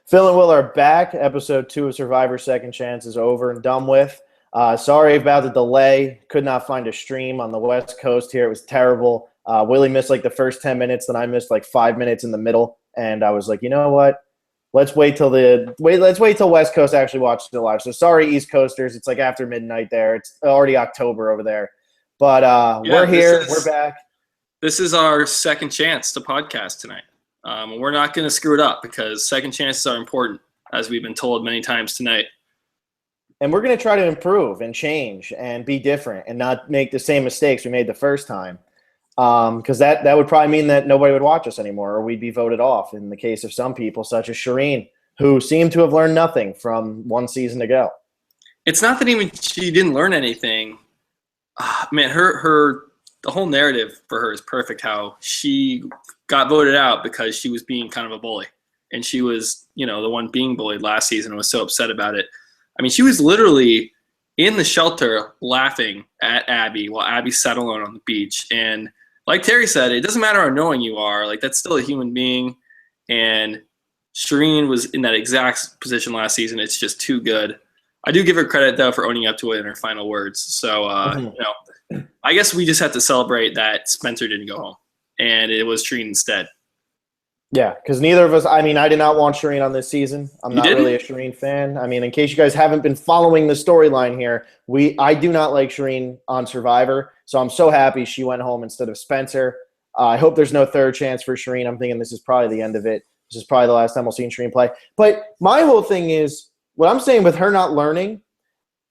Phil and Will are back. Episode 2 of Survivor Second Chance is over and done with. Sorry about the delay. Could not find a stream on the West Coast here. It was terrible. Willie missed like the first 10 minutes, then I missed like 5 minutes in the middle. And I was like, you know what? Let's wait till West Coast actually watches it live. So sorry, East Coasters. It's like after midnight there. It's already October over there. But we're here. We're back. This is our second chance to podcast tonight. We're not going to screw it up because second chances are important, as we've been told many times tonight. And we're going to try to improve and change and be different and not make the same mistakes we made the first time. Because that would probably mean that nobody would watch us anymore, or we'd be voted off in the case of some people, such as Shireen, who seemed to have learned nothing from one season ago. It's not that even she didn't learn anything. Man, the whole narrative for her is perfect. How she got voted out because she was being kind of a bully, and she was, the one being bullied last season and was so upset about it. I mean, she was literally in the shelter laughing at Abby while Abby sat alone on the beach. And like Terry said, it doesn't matter how annoying you are. Like, that's still a human being. And Shireen was in that exact position last season. It's just too good. I do give her credit, though, for owning up to it in her final words. So, I guess we just have to celebrate that Spencer didn't go home, and it was Shireen instead. Yeah, because neither of us – I mean, I did not want Shireen on this season. I'm not really a Shireen fan. I mean, in case you guys haven't been following the storyline here, I do not like Shireen on Survivor, so I'm so happy she went home instead of Spencer. I hope there's no third chance for Shireen. I'm thinking this is probably the end of it. This is probably the last time we'll see Shireen play. But my whole thing is – what I'm saying with her not learning,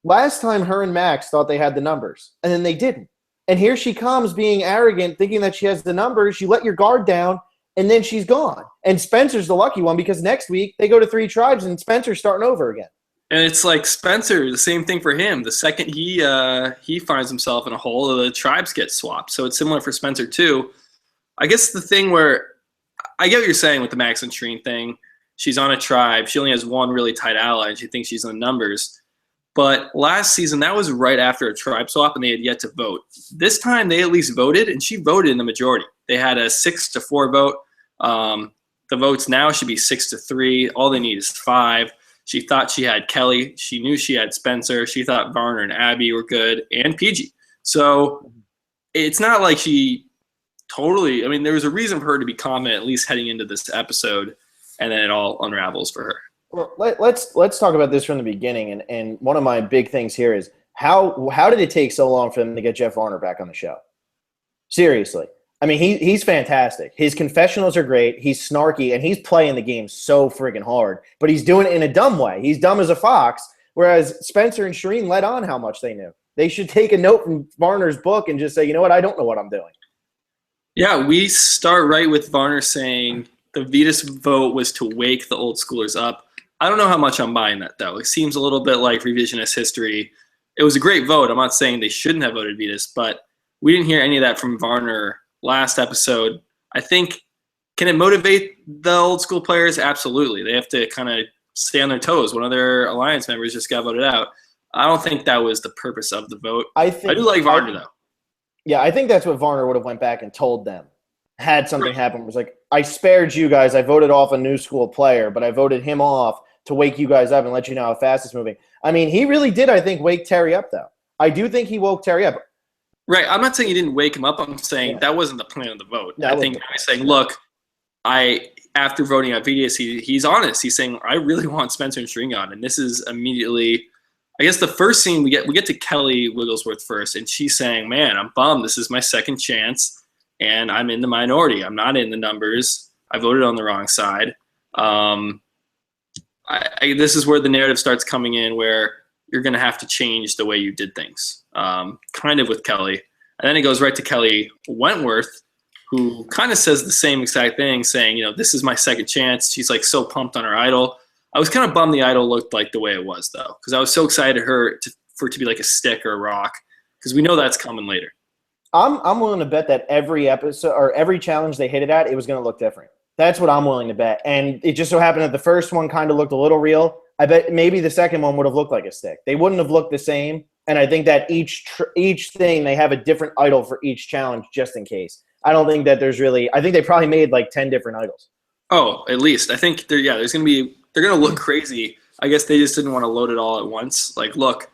last time her and Max thought they had the numbers, and then they didn't. And here she comes being arrogant, thinking that she has the numbers. You let your guard down, and then she's gone. And Spencer's the lucky one because next week they go to 3 tribes, and Spencer's starting over again. And it's like Spencer, the same thing for him. The second he finds himself in a hole, the tribes get swapped. So it's similar for Spencer too. I guess the thing where I get what you're saying with the Max and Shireen thing. She's on a tribe. She only has one really tight ally, and she thinks she's on numbers. But last season, that was right after a tribe swap, and they had yet to vote. This time, they at least voted, and she voted in the majority. They had a 6-4 vote. The votes now should be 6-3. All they need is 5. She thought she had Kelly. She knew she had Spencer. She thought Varner and Abby were good, and PG. So it's not like she totally – I mean, there was a reason for her to be confident, at least heading into this episode, and then it all unravels for her. Well, let's talk about this from the beginning. And one of my big things here is how did it take so long for them to get Jeff Varner back on the show? Seriously. I mean, he's fantastic. His confessionals are great. He's snarky, and he's playing the game so friggin' hard. But he's doing it in a dumb way. He's dumb as a fox, whereas Spencer and Shireen let on how much they knew. They should take a note from Varner's book and just say, you know what, I don't know what I'm doing. Yeah, we start right with Varner saying – the Vetus vote was to wake the old schoolers up. I don't know how much I'm buying that, though. It seems a little bit like revisionist history. It was a great vote. I'm not saying they shouldn't have voted Vetus, but we didn't hear any of that from Varner last episode. I think, can it motivate the old school players? Absolutely. They have to kind of stay on their toes. One of their alliance members just got voted out. I don't think that was the purpose of the vote. I do like Varner, though. Yeah, I think that's what Varner would have went back and told them. Had something happen, was like, I spared you guys. I voted off a new school player, but I voted him off to wake you guys up and let you know how fast it's moving. I mean, he really did, I think, wake Terry up, though. I do think he woke Terry up. Right. I'm not saying he didn't wake him up. I'm saying that wasn't the plan of the vote. I think he was saying, look, after voting out Vetus, he's honest. He's saying, I really want Spencer and Shireen on. And this is immediately, I guess the first scene, we get to Kelly Wigglesworth first, and she's saying, man, I'm bummed. This is my second chance. And I'm in the minority. I'm not in the numbers. I voted on the wrong side. This is where the narrative starts coming in, where you're going to have to change the way you did things, kind of with Kelly. And then it goes right to Kelly Wentworth, who kind of says the same exact thing, saying, this is my second chance. She's like so pumped on her idol. I was kind of bummed the idol looked like the way it was, though, because I was so excited for it to be like a stick or a rock, because we know that's coming later. I'm willing to bet that every episode or every challenge they hit it at, it was going to look different. That's what I'm willing to bet. And it just so happened that the first one kind of looked a little real. I bet maybe the second one would have looked like a stick. They wouldn't have looked the same. And I think that each thing, they have a different idol for each challenge just in case. I don't think that there's really – I think they probably made like 10 different idols. Oh, at least. I think there's going to be they're gonna look crazy. I guess they just didn't want to load it all at once. Like, look,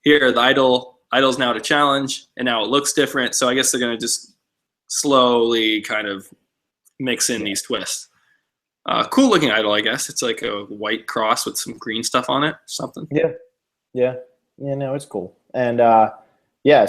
here the idol's now to challenge, and now it looks different. So I guess they're gonna just slowly kind of mix in these twists. Cool looking idol, I guess. It's like a white cross with some green stuff on it, something. Yeah. No, it's cool. And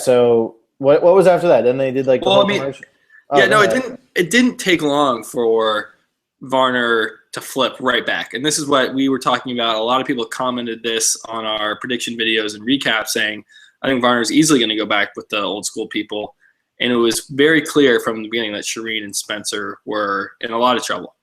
so what was after that? Then they did like commercial. It didn't take long for Varner to flip right back. And this is what we were talking about. A lot of people commented this on our prediction videos and recap saying, I think Varner's easily going to go back with the old school people. And it was very clear from the beginning that Shireen and Spencer were in a lot of trouble.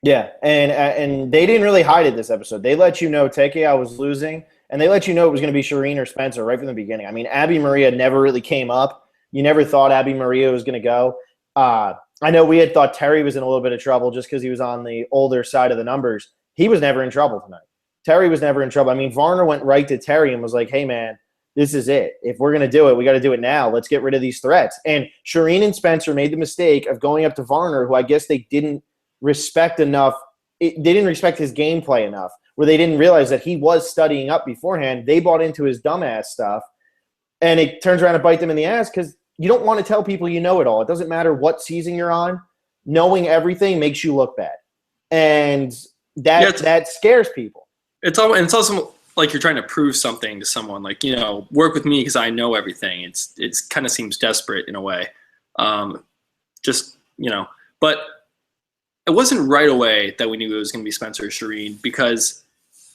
Yeah, and they didn't really hide it this episode. They let you know Tekea was losing, and they let you know it was going to be Shireen or Spencer right from the beginning. I mean, Abi-Maria never really came up. You never thought Abi-Maria was going to go. I know we had thought Terry was in a little bit of trouble just because he was on the older side of the numbers. He was never in trouble tonight. Terry was never in trouble. I mean, Varner went right to Terry and was like, hey, man, this is it. If we're going to do it, we got to do it now. Let's get rid of these threats. And Shireen and Spencer made the mistake of going up to Varner, who I guess they didn't respect enough. They didn't respect his gameplay enough, where they didn't realize that he was studying up beforehand. They bought into his dumbass stuff, and it turns around to bite them in the ass because you don't want to tell people you know it all. It doesn't matter what season you're on. Knowing everything makes you look bad. And that scares people. It's also like you're trying to prove something to someone. Like, work with me because I know everything. It's kind of seems desperate in a way. But it wasn't right away that we knew it was going to be Spencer or Shireen because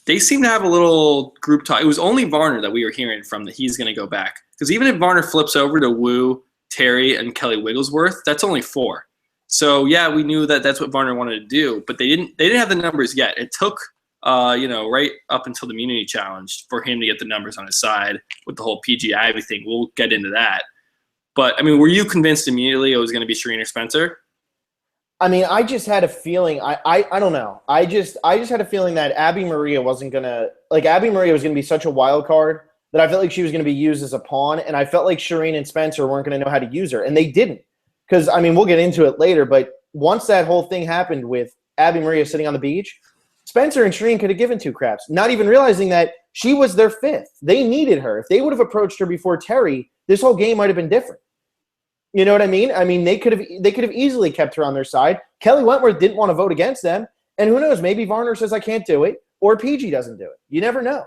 they seem to have a little group talk. It was only Varner that we were hearing from that he's going to go back. Because even if Varner flips over to Wu, Terry, and Kelly Wigglesworth, that's only 4. So yeah, we knew that that's what Varner wanted to do, but they didn't have the numbers yet. It took right up until the immunity challenge for him to get the numbers on his side with the whole PG Ivy thing. We'll get into that. But I mean, were you convinced immediately it was going to be Shireen or Spencer? I mean, I just had a feeling. I don't know. I just had a feeling that Abi-Maria wasn't gonna Abi-Maria was gonna be such a wild card that I felt like she was gonna be used as a pawn, and I felt like Shireen and Spencer weren't gonna know how to use her, and they didn't. Because I mean, we'll get into it later, but once that whole thing happened with Abi-Maria sitting on the beach, Spencer and Shireen could have given 2 craps, not even realizing that she was their 5th. They needed her. If they would have approached her before Terry, this whole game might have been different. You know what I mean? I mean, they could have easily kept her on their side. Kelly Wentworth didn't want to vote against them, and who knows? Maybe Varner says I can't do it, or PG doesn't do it. You never know.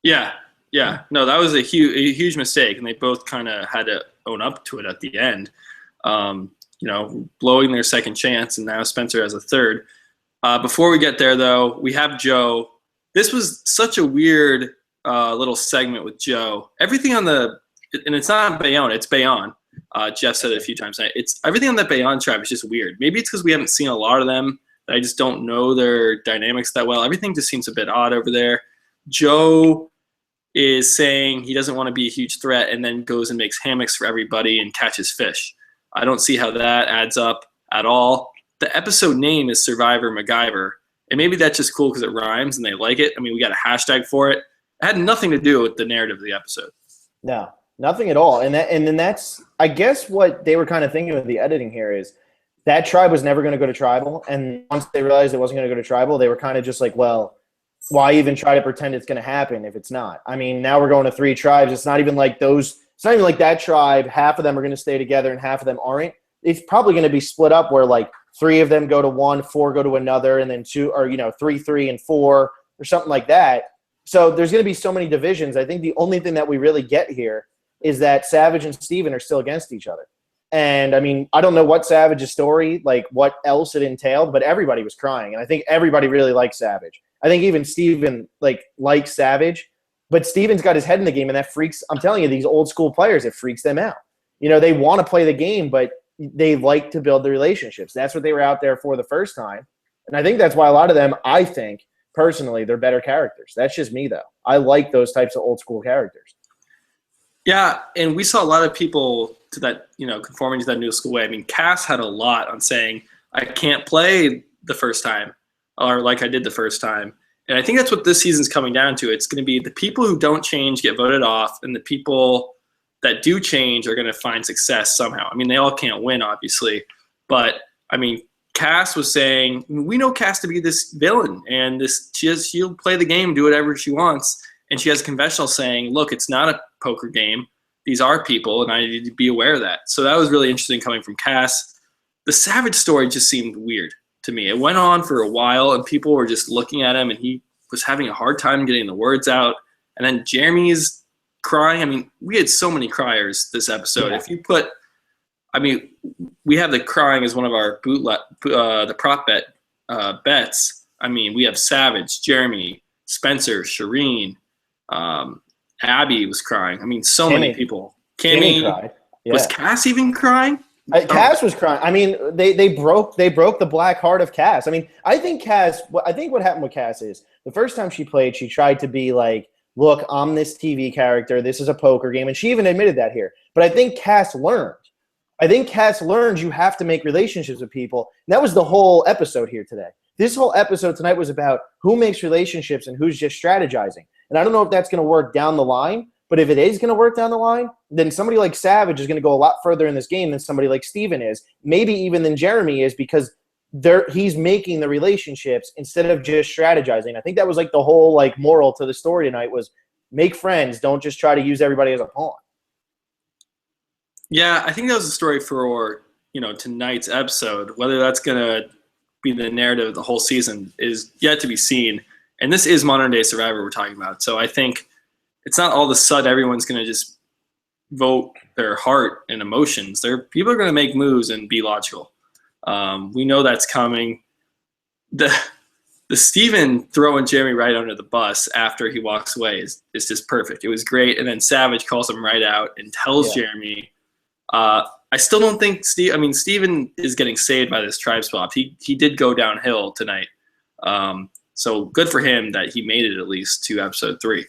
Yeah. No, that was a huge mistake, and they both kind of had to own up to it at the end. Blowing their second chance, and now Spencer has a third. Before we get there, though, we have Joe. This was such a weird little segment with Joe. Everything on and it's not Bayonne, it's Bayonne. Jeff said it a few times tonight. It's everything on that Bayonne tribe is just weird. Maybe it's because we haven't seen a lot of them. I just don't know their dynamics that well. Everything just seems a bit odd over there. Joe is saying he doesn't want to be a huge threat and then goes and makes hammocks for everybody and catches fish. I don't see how that adds up at all. The episode name is Survivor MacGyver, and maybe that's just cool because it rhymes and they like it. I mean, we got a hashtag for it. It had nothing to do with the narrative of the episode. No, nothing at all. And then that's, I guess, what they were kind of thinking with the editing here is that tribe was never going to go to tribal, and once they realized it wasn't going to go to tribal, they were kind of just like, well, why even try to pretend it's going to happen if it's not? I mean, now we're going to 3 tribes. It's not even like that tribe, half of them are going to stay together and half of them aren't. It's probably going to be split up where like 3 of them go to one, 4 go to another, and then 2 or 3, and 4 or something like that. So there's going to be so many divisions. I think the only thing that we really get here is that Savage and Steven are still against each other. And I mean, I don't know what Savage's story, like what else it entailed, but everybody was crying. And I think everybody really likes Savage. I think even Steven likes Savage, but Steven's got his head in the game, and that freaks, I'm telling you, these old school players, it freaks them out. They want to play the game, but they like to build the relationships. That's what they were out there for the first time. And I think that's why a lot of them, I think, personally, they're better characters. That's just me, though. I like those types of old school characters. Yeah, and we saw a lot of people to that, conforming to that new school way. I mean, Cass had a lot on saying, I can't play the first time, or like I did the first time. And I think that's what this season's coming down to. It's going to be the people who don't change get voted off, and the people that do change are going to find success somehow. I mean, they all can't win, obviously. But, I mean, Cass was saying, we know Cass to be this villain, and she'll play the game, do whatever she wants. And she has a confessional saying, look, it's not a poker game. These are people, and I need to be aware of that. So that was really interesting coming from Cass. The Savage story just seemed weird to me. It went on for a while, and people were just looking at him, and he was having a hard time getting the words out. And then Jeremy's crying. I mean, we had so many criers this episode. Yeah. If you put – I mean, we have the crying as one of our the prop bets. I mean, we have Savage, Jeremy, Spencer, Shireen, Abby was crying. I mean, so many people. Kimmy cried. Yeah. Was Cass even crying? Cass was crying. I mean, they broke the black heart of Cass. I mean, I think what happened with Cass is the first time she played, she tried to be like, look, I'm this TV character. This is a poker game. And she even admitted that here. But I think Cass learned. You have to make relationships with people. And that was the whole episode here today. This whole episode tonight was about who makes relationships and who's just strategizing. And I don't know if that's going to work down the line, but if it is going to work down the line, then somebody like Savage is going to go a lot further in this game than somebody like Steven is, maybe even than Jeremy is, because he's making the relationships instead of just strategizing. I think that was like the whole like moral to the story tonight was make friends, don't just try to use everybody as a pawn. Yeah, I think that was the story for, tonight's episode. Whether that's going to be the narrative of the whole season is yet to be seen. And this is modern day Survivor we're talking about. So I think it's not all of a sudden everyone's going to just vote their heart and emotions. People are going to make moves and be logical. We know that's coming. The Steven throwing Jeremy right under the bus after he walks away is just perfect. It was great. And then Savage calls him right out and tells Jeremy, I still don't think Steven is getting saved by this tribe swap. He did go downhill tonight. So good for him that he made it at least to episode 3.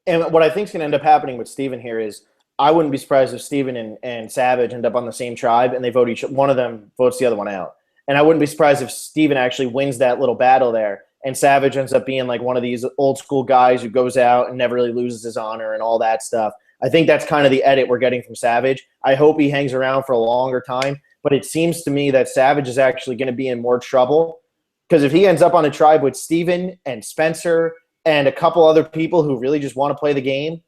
And what I think is going to end up happening with Steven here is I wouldn't be surprised if Steven and Savage end up on the same tribe and they vote one of them votes the other one out. And I wouldn't be surprised if Steven actually wins that little battle there and Savage ends up being like one of these old school guys who goes out and never really loses his honor and all that stuff. I think that's kind of the edit we're getting from Savage. I hope he hangs around for a longer time, but it seems to me that Savage is actually going to be in more trouble because if he ends up on a tribe with Steven and Spencer and a couple other people who really just want to play the game,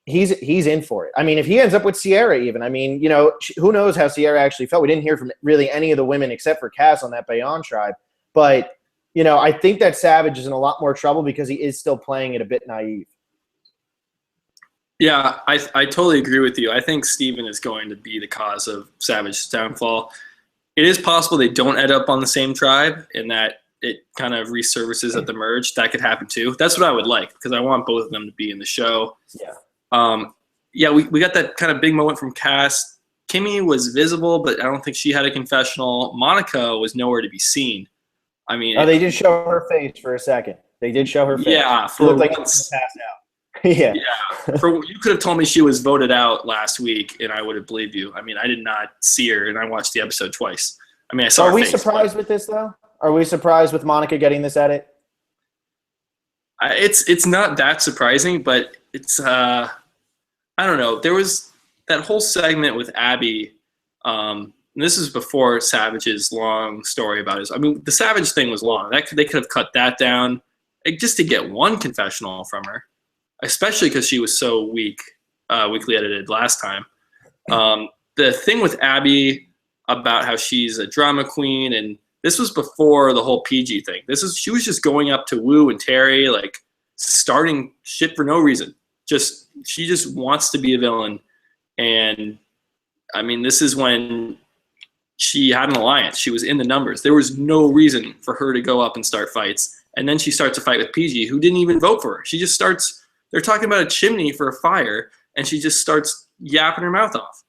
he's in for it. I mean, if he ends up with Sierra even, I mean, who knows how Sierra actually felt. We didn't hear from really any of the women except for Cass on that Bayonne tribe. But, I think that Savage is in a lot more trouble because he is still playing it a bit naive. Yeah, I totally agree with you. I think Steven is going to be the cause of Savage's downfall. It is possible they don't end up on the same tribe and that it kind of resurfaces at the merge. That could happen too. That's what I would like because I want both of them to be in the show. Yeah. We got that kind of big moment from Cass. Kimmy was visible, but I don't think she had a confessional. Monica was nowhere to be seen. I mean, they did show her face for a second. They did show her face. Yeah, for looked like once. Passed out. Yeah. You could have told me she was voted out last week, and I would have believed you. I mean, I did not see her, and I watched the episode twice. I mean, I saw her face. Are we surprised with this, though? Are we surprised with Monica getting this edit? It's not that surprising, but it's I don't know. There was that whole segment with Abby. And this is before Savage's long story about his. I mean, the Savage thing was long. They could have cut that down just to get one confessional from her. Especially because she was so weekly edited last time. The thing with Abby about how she's a drama queen, and this was before the whole PG thing. She was just going up to Wu and Terry, like starting shit for no reason. She just wants to be a villain, and I mean, this is when she had an alliance. She was in the numbers. There was no reason for her to go up and start fights, and then she starts a fight with PG, who didn't even vote for her. She just starts. They're talking about a chimney for a fire, and she just starts yapping her mouth off.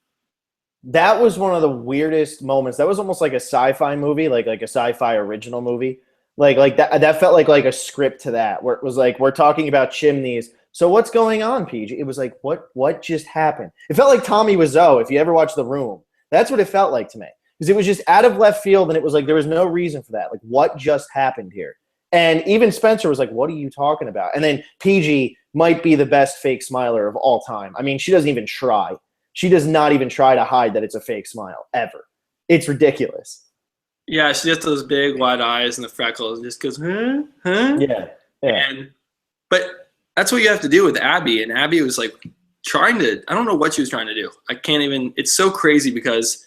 That was one of the weirdest moments. That was almost like a sci-fi movie, like a sci-fi original movie. Like that felt like a script to that, where it was like, we're talking about chimneys. So what's going on, PG? It was like, what just happened? It felt like Tommy Wiseau, if you ever watched The Room. That's what it felt like to me. Because it was just out of left field, and it was like there was no reason for that. Like, what just happened here? And even Spencer was like, what are you talking about? And then PG might be the best fake smiler of all time. I mean, she doesn't even try. She does not even try to hide that it's a fake smile, ever. It's ridiculous. Yeah, she has those big wide eyes and the freckles, and just goes, huh, huh. Yeah, yeah. But that's what you have to do with Abby, and Abby was like trying to. I don't know what she was trying to do. I can't even. It's so crazy because,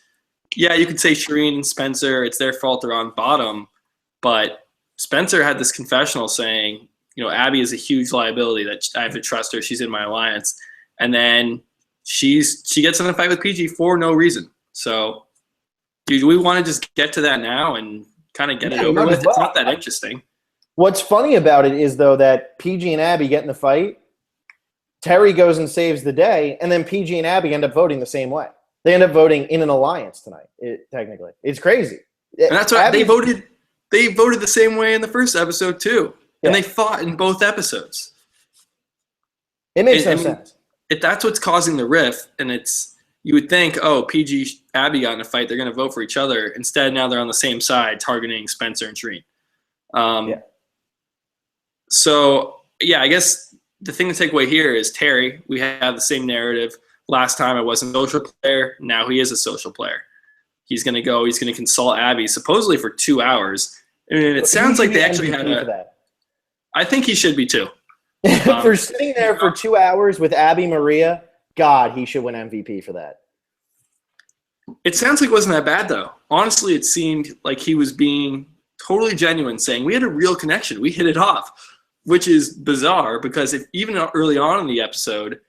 yeah, you could say Shireen and Spencer, it's their fault they're on bottom, but Spencer had this confessional saying, Abby is a huge liability that I have to trust her. She's in my alliance, and then she gets in a fight with PG for no reason. So, do we want to just get to that now and kind of get it over with? It's not that interesting. What's funny about it is, though, that PG and Abby get in the fight, Terry goes and saves the day, and then PG and Abby end up voting the same way. They end up voting in an alliance tonight, technically. It's crazy. And that's why they voted the same way in the first episode, too. And they fought in both episodes. It makes no sense. If that's what's causing the rift, and you would think, oh, PG, Abby got in a fight, they're going to vote for each other. Instead, now they're on the same side, targeting Spencer and Shireen. So, yeah, I guess the thing to take away here is Terry. We have the same narrative. Last time I wasn't a social player. Now he is a social player. He's going to go. He's going to consult Abby, supposedly for 2 hours. I mean, it sounds like they actually had I think he should be too. For sitting there for 2 hours with Abi-Maria, God, he should win MVP for that. It sounds like it wasn't that bad, though. Honestly, it seemed like he was being totally genuine, saying we had a real connection. We hit it off, which is bizarre because even early on in the episode,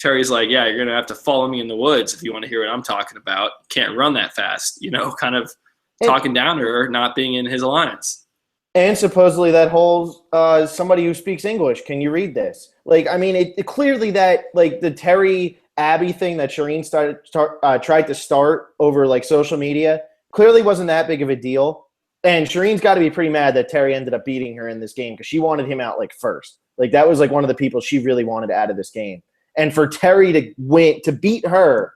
Terry's like, yeah, you're going to have to follow me in the woods if you want to hear what I'm talking about. Can't run that fast, kind of talking down to her, not being in his alliance. And supposedly that whole somebody who speaks English, can you read this? Like, I mean, it clearly that, like, the Terry Abby thing that Shireen tried to start over, like, social media clearly wasn't that big of a deal. And Shireen's got to be pretty mad that Terry ended up beating her in this game because she wanted him out, like, first. Like, that was, like, one of the people she really wanted out of this game. And for Terry to beat her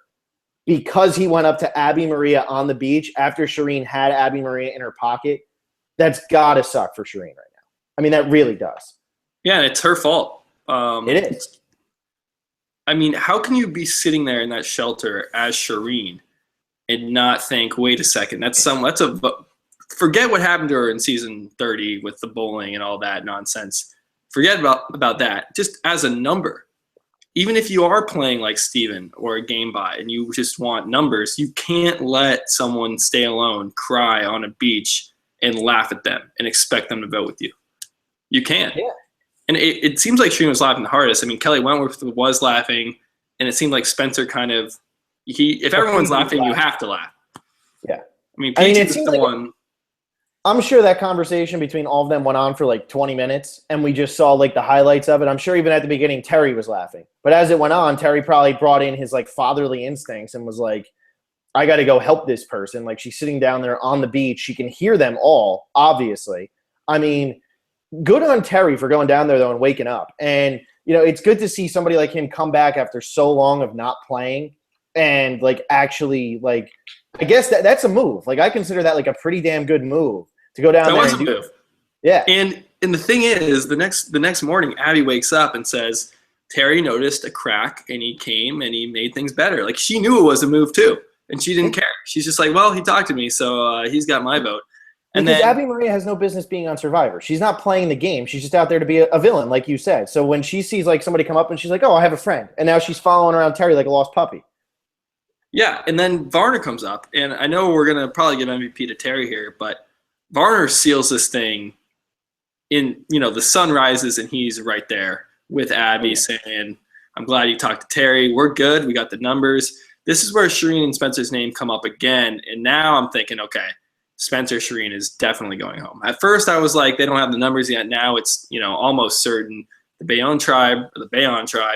because he went up to Abi-Maria on the beach after Shireen had Abi-Maria in her pocket, that's got to suck for Shireen right now. I mean, that really does. Yeah, and it's her fault. It is. I mean, how can you be sitting there in that shelter as Shireen and not think, wait a second, forget what happened to her in season 30 with the bowling and all that nonsense. Forget about that. Just as a number. Even if you are playing like Steven or a game by and you just want numbers, you can't let someone stay alone, cry on a beach, and laugh at them and expect them to vote with you. You can't. Yeah. And it seems like Shireen was laughing the hardest. I mean, Kelly Wentworth was laughing, and it seemed like Spencer kind of if everyone's laughing, you have to laugh. Yeah. I mean, it's the one. I'm sure that conversation between all of them went on for like 20 minutes, and we just saw like the highlights of it. I'm sure even at the beginning, Terry was laughing. But as it went on, Terry probably brought in his like fatherly instincts and was like, I got to go help this person. Like, she's sitting down there on the beach. She can hear them all, obviously. I mean, good on Terry for going down there, though, and waking up. And, it's good to see somebody like him come back after so long of not playing and, like, actually, like, I guess that's a move. Like, I consider that, like, a pretty damn good move to go down there. That was a move. Yeah. And the thing is, the next morning, Abby wakes up and says, Terry noticed a crack, and he came, and he made things better. Like, she knew it was a move, too. And she didn't care. She's just like, well, he talked to me, so he's got my vote. And because Abi-Maria has no business being on Survivor. She's not playing the game. She's just out there to be a villain, like you said. So when she sees like somebody come up and she's like, oh, I have a friend. And now she's following around Terry like a lost puppy. Yeah, and then Varner comes up. And I know we're going to probably give MVP to Terry here, but Varner seals this thing in, the sun rises and he's right there with Abby saying, I'm glad you talked to Terry. We're good. We got the numbers. This is where Shireen and Spencer's name come up again, and now I'm thinking, okay, Spencer Shireen is definitely going home. At first, I was like, they don't have the numbers yet. Now it's almost certain. The Bayonne tribe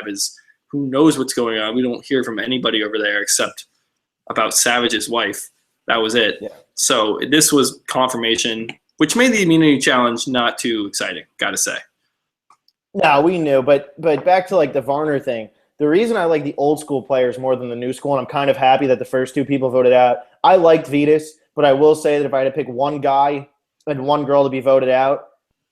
is who knows what's going on. We don't hear from anybody over there except about Savage's wife. That was it. Yeah. So this was confirmation, which made the immunity challenge not too exciting. Gotta say. No, we knew, but back to like the Varner thing. The reason I like the old school players more than the new school, and I'm kind of happy that the first two people voted out. I liked Vetus, but I will say that if I had to pick one guy and one girl to be voted out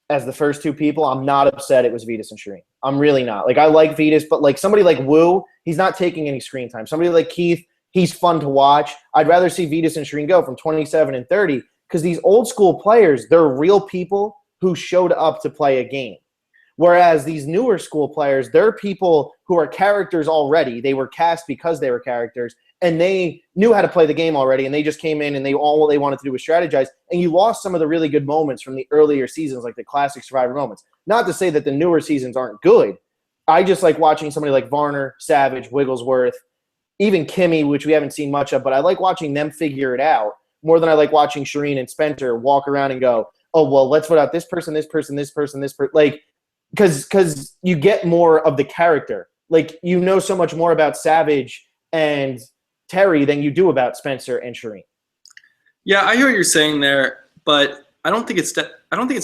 as the first two people, I'm not upset it was Vetus and Shireen. I'm really not. Like, I like Vetus, but like somebody like Wu, he's not taking any screen time. Somebody like Keith, he's fun to watch. I'd rather see Vetus and Shireen go from 27 and 30 because these old school players, they're real people who showed up to play a game. Whereas these newer school players, they're people who are characters already. They were cast because they were characters, and they knew how to play the game already, and they just came in and all they wanted to do was strategize. And you lost some of the really good moments from the earlier seasons, like the classic Survivor moments. Not to say that the newer seasons aren't good. I just like watching somebody like Varner, Savage, Wigglesworth, even Kimmy, which we haven't seen much of, but I like watching them figure it out more than I like watching Shireen and Spencer walk around and go, oh, well, let's vote out this person, this person, this person, this person. Like, because you get more of the character. Like, you know so much more about Savage and Terry than you do about Spencer and Shireen. Yeah, I hear what you're saying there, but I don't think it's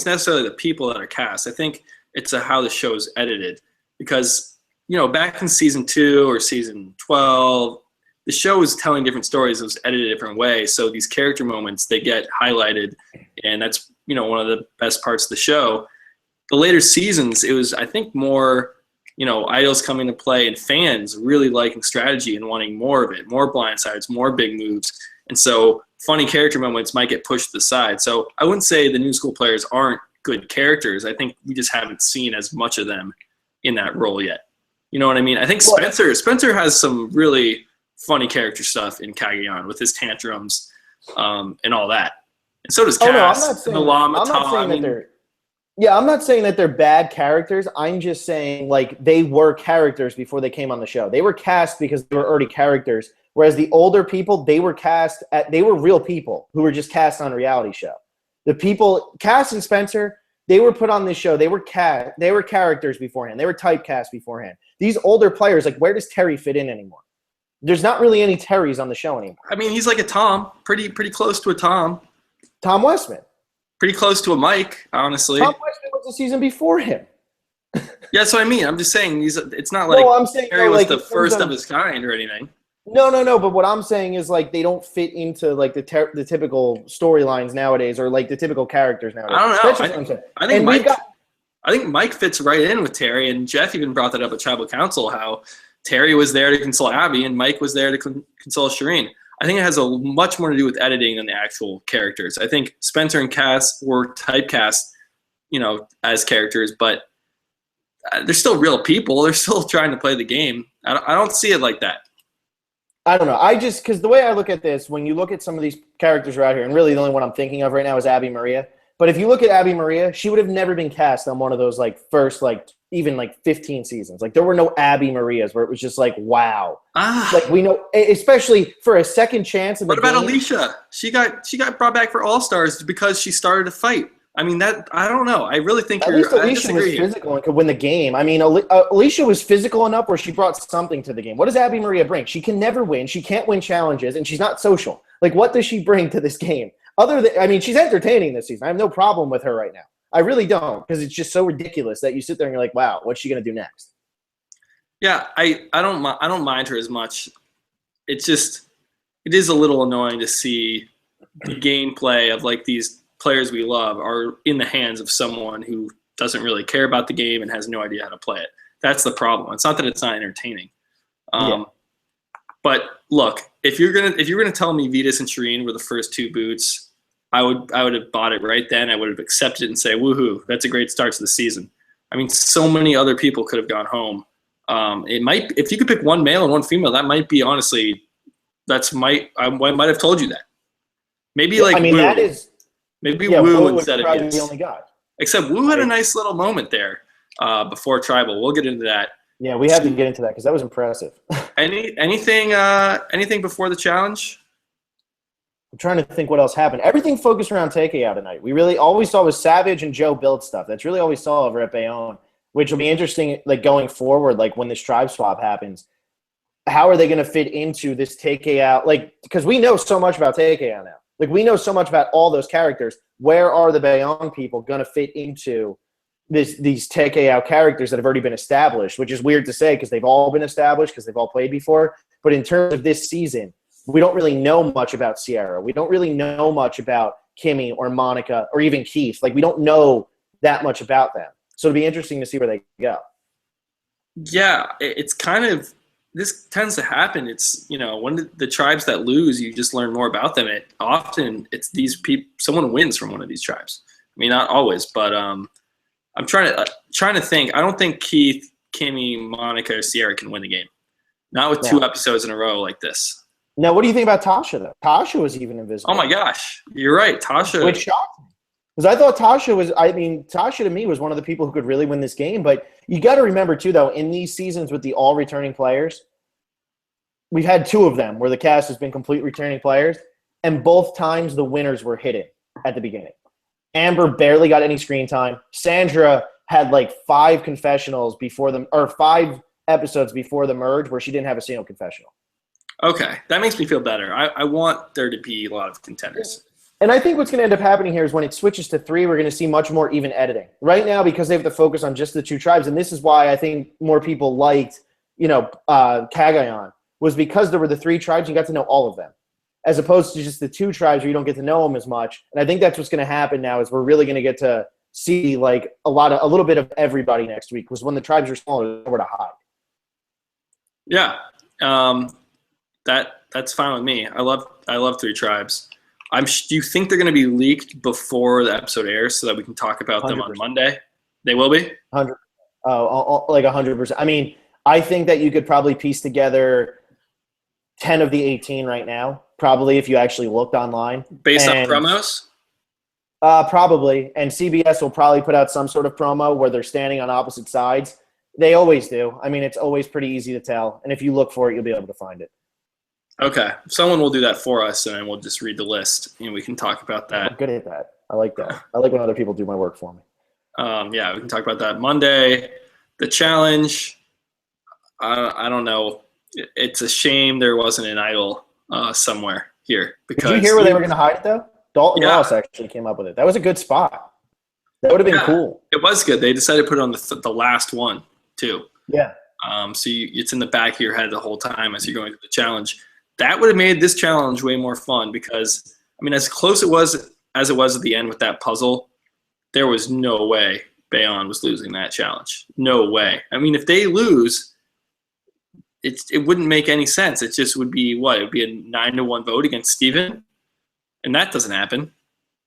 necessarily the people that are cast. I think it's how the show is edited. Because, back in season 2 or season 12, the show was telling different stories. It was edited a different way. So these character moments, they get highlighted, and that's, one of the best parts of the show. The later seasons, it was, I think, more, idols coming to play and fans really liking strategy and wanting more of it, more blindsides, more big moves. And so funny character moments might get pushed to the side. So I wouldn't say the new school players aren't good characters. I think we just haven't seen as much of them in that role yet. You know what I mean? I think Spencer has some really funny character stuff in Cagayan with his tantrums and all that. And so does Cass. I'm not saying that they're bad characters. I'm just saying, like, they were characters before they came on the show. They were cast because they were already characters, whereas the older people, they were real people who were just cast on a reality show. The people, Cass and Spencer, they were put on this show. They were characters beforehand. They were typecast beforehand. These older players, like, where does Terry fit in anymore? There's not really any Terrys on the show anymore. I mean, he's like a Tom, pretty close to a Tom. Tom Westman. Pretty close to a Mike, honestly. Tom Westman was the season before him. Yeah, that's what I mean. I'm just saying it's not like Terry was the first of his kind or anything. No. But what I'm saying is, like, they don't fit into, like, the typical storylines nowadays, or like the typical characters nowadays. I don't know. That's what I'm saying. I think Mike fits right in with Terry, and Jeff even brought that up at Tribal Council, how Terry was there to console Abby and Mike was there to console Shireen. I think it has much more to do with editing than the actual characters. I think Spencer and Cass were typecast, as characters, but they're still real people. They're still trying to play the game. I don't see it like that. I don't know. Because the way I look at this, when you look at some of these characters right here, and really the only one I'm thinking of right now is Abi-Maria. But if you look at Abi-Maria, she would have never been cast on one of those, like, first, like, even, like, 15 seasons. Like, there were no Abi-Marias where it was just like, wow. Like, we know, especially for a second chance. What about Alicia? She got brought back for All-Stars because she started a fight. I mean, I don't know. I really think at least Alicia was physical and could win the game. I mean, Alicia was physical enough where she brought something to the game. What does Abi-Maria bring? She can never win. She can't win challenges, and she's not social. Like, what does she bring to this game? She's entertaining this season. I have no problem with her right now. I really don't, because it's just so ridiculous that you sit there and you're like, wow, what's she going to do next? Yeah, I don't mind her as much. It is a little annoying to see the gameplay of, like, these players we love are in the hands of someone who doesn't really care about the game and has no idea how to play it. That's the problem. It's not that it's not entertaining. But look, if you're gonna tell me Vitas and Shireen were the first two boots, I would have bought it right then. I would have accepted it and say, woohoo, that's a great start to the season. I mean, so many other people could have gone home. If you could pick one male and one female, that might be, honestly, I might have told you that. Maybe Wu instead of Vitas. The only guy. Except Wu had a nice little moment there before Tribal. We'll get into that. Yeah, we have to get into that because that was impressive. Anything before the challenge? I'm trying to think what else happened. Everything focused around takeout tonight. All we saw was Savage and Joe build stuff. That's really all we saw over at Bayonne, which will be interesting, like, going forward, like, when this tribe swap happens. How are they going to fit into this takeout? Like, because we know so much about takeout now. Like, we know so much about all those characters. Where are the Bayonne people going to fit into these takeout characters that have already been established, which is weird to say because they've all been established because they've all played before. But in terms of this season, we don't really know much about Sierra. We don't really know much about Kimmy or Monica or even Keith. Like, we don't know that much about them. So it'll be interesting to see where they go. Yeah, it's kind of this tends to happen. It's, when the tribes that lose, you just learn more about them. It's these people. Someone wins from one of these tribes. I mean, not always, but I'm trying to think. I don't think Keith, Kimmy, Monica, or Sierra can win the game. Not with 2 episodes in a row like this. Now, what do you think about Tasha, though? Tasha was even invisible. Oh, my gosh. You're right. Tasha. Which shocked me. Because I thought Tasha to me was one of the people who could really win this game. But you got to remember, too, though, in these seasons with the all-returning players, we've had 2 of them where the cast has been complete returning players, and both times the winners were hidden at the beginning. Amber barely got any screen time. Sandra had like 5 confessionals before them, or 5 episodes before the merge where she didn't have a single confessional. Okay, that makes me feel better. I want there to be a lot of contenders. And I think what's going to end up happening here is when it switches to 3, we're going to see much more even editing. Right now, because they have to focus on just the 2 tribes, and this is why I think more people liked, Cagayan, was because there were the 3 tribes, you got to know all of them, as opposed to just the 2 tribes where you don't get to know them as much. And I think that's what's going to happen now is we're really going to get to see like a little bit of everybody next week, because when the tribes are smaller, there's nowhere to hide. Yeah, that's fine with me. I love 3 tribes. Do you think they're going to be leaked before the episode airs so that we can talk about 100%. Them on Monday? They will be? 100%. Like 100%. I mean, I think that you could probably piece together 10 of the 18 right now, probably if you actually looked online. Based on promos? Probably. And CBS will probably put out some sort of promo where they're standing on opposite sides. They always do. I mean, it's always pretty easy to tell. And if you look for it, you'll be able to find it. Okay. Someone will do that for us, and then we'll just read the list, and we can talk about that. I'm good at that. I like that. I like when other people do my work for me. Yeah, we can talk about that Monday. The challenge, I don't know. It's a shame there wasn't an idol somewhere here. Because did you hear where they were going to hide it, though? Dalton Ross actually came up with it. That was a good spot. That would have been cool. It was good. They decided to put it on the last one, too. Yeah. So it's in the back of your head the whole time as you're going through the challenge. That would have made this challenge way more fun because, I mean, as close as it was at the end with that puzzle, there was no way Bayon was losing that challenge. No way. I mean, if they lose, it wouldn't make any sense. It just would be what? It would be a 9-1 vote against Steven, and that doesn't happen.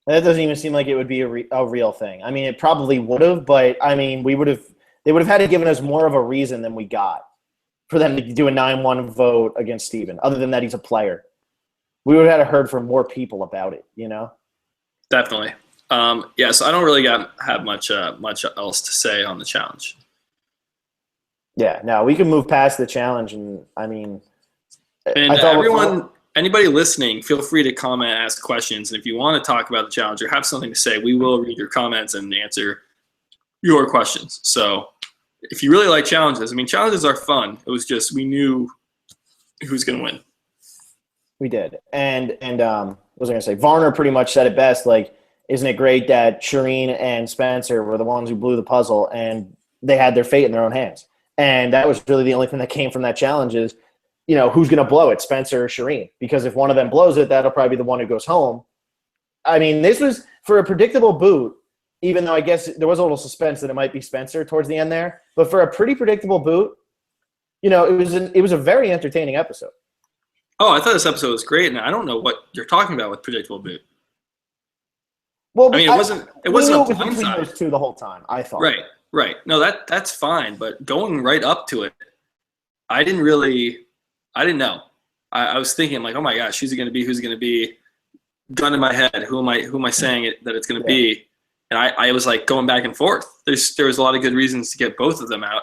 That doesn't even seem like it would be a real thing. I mean, it probably would have, but I mean, they would have had to given us more of a reason than we got for them to do a 9-1 vote against Steven. Other than that, he's a player. We would have had to heard from more people about it, Definitely. So I don't really have much else to say on the challenge. Yeah, no, we can move past the challenge, and I mean, and anybody listening, feel free to comment, ask questions, and if you want to talk about the challenge or have something to say, we will read your comments and answer your questions. So if you really like challenges, I mean, challenges are fun. It was just we knew who's going to win. We did, and what was I going to say? Varner pretty much said it best. Like, isn't it great that Shireen and Spencer were the ones who blew the puzzle, and they had their fate in their own hands? And that was really the only thing that came from that challenge is, who's going to blow it, Spencer or Shireen? Because if one of them blows it, that'll probably be the one who goes home. I mean, this was for a predictable boot, even though I guess there was a little suspense that it might be Spencer towards the end there. But for a pretty predictable boot, it was a very entertaining episode. Oh, I thought this episode was great, and I don't know what you're talking about with predictable boot. Well, I mean, it wasn't a between those two the whole time, I thought. Right. No, that's fine. But going right up to it, I didn't know. I was thinking like, oh my gosh, who's it going to be? Who's it going to be? Gun in my head. Who am I saying that it's going to be? And I was like going back and forth. There was a lot of good reasons to get both of them out.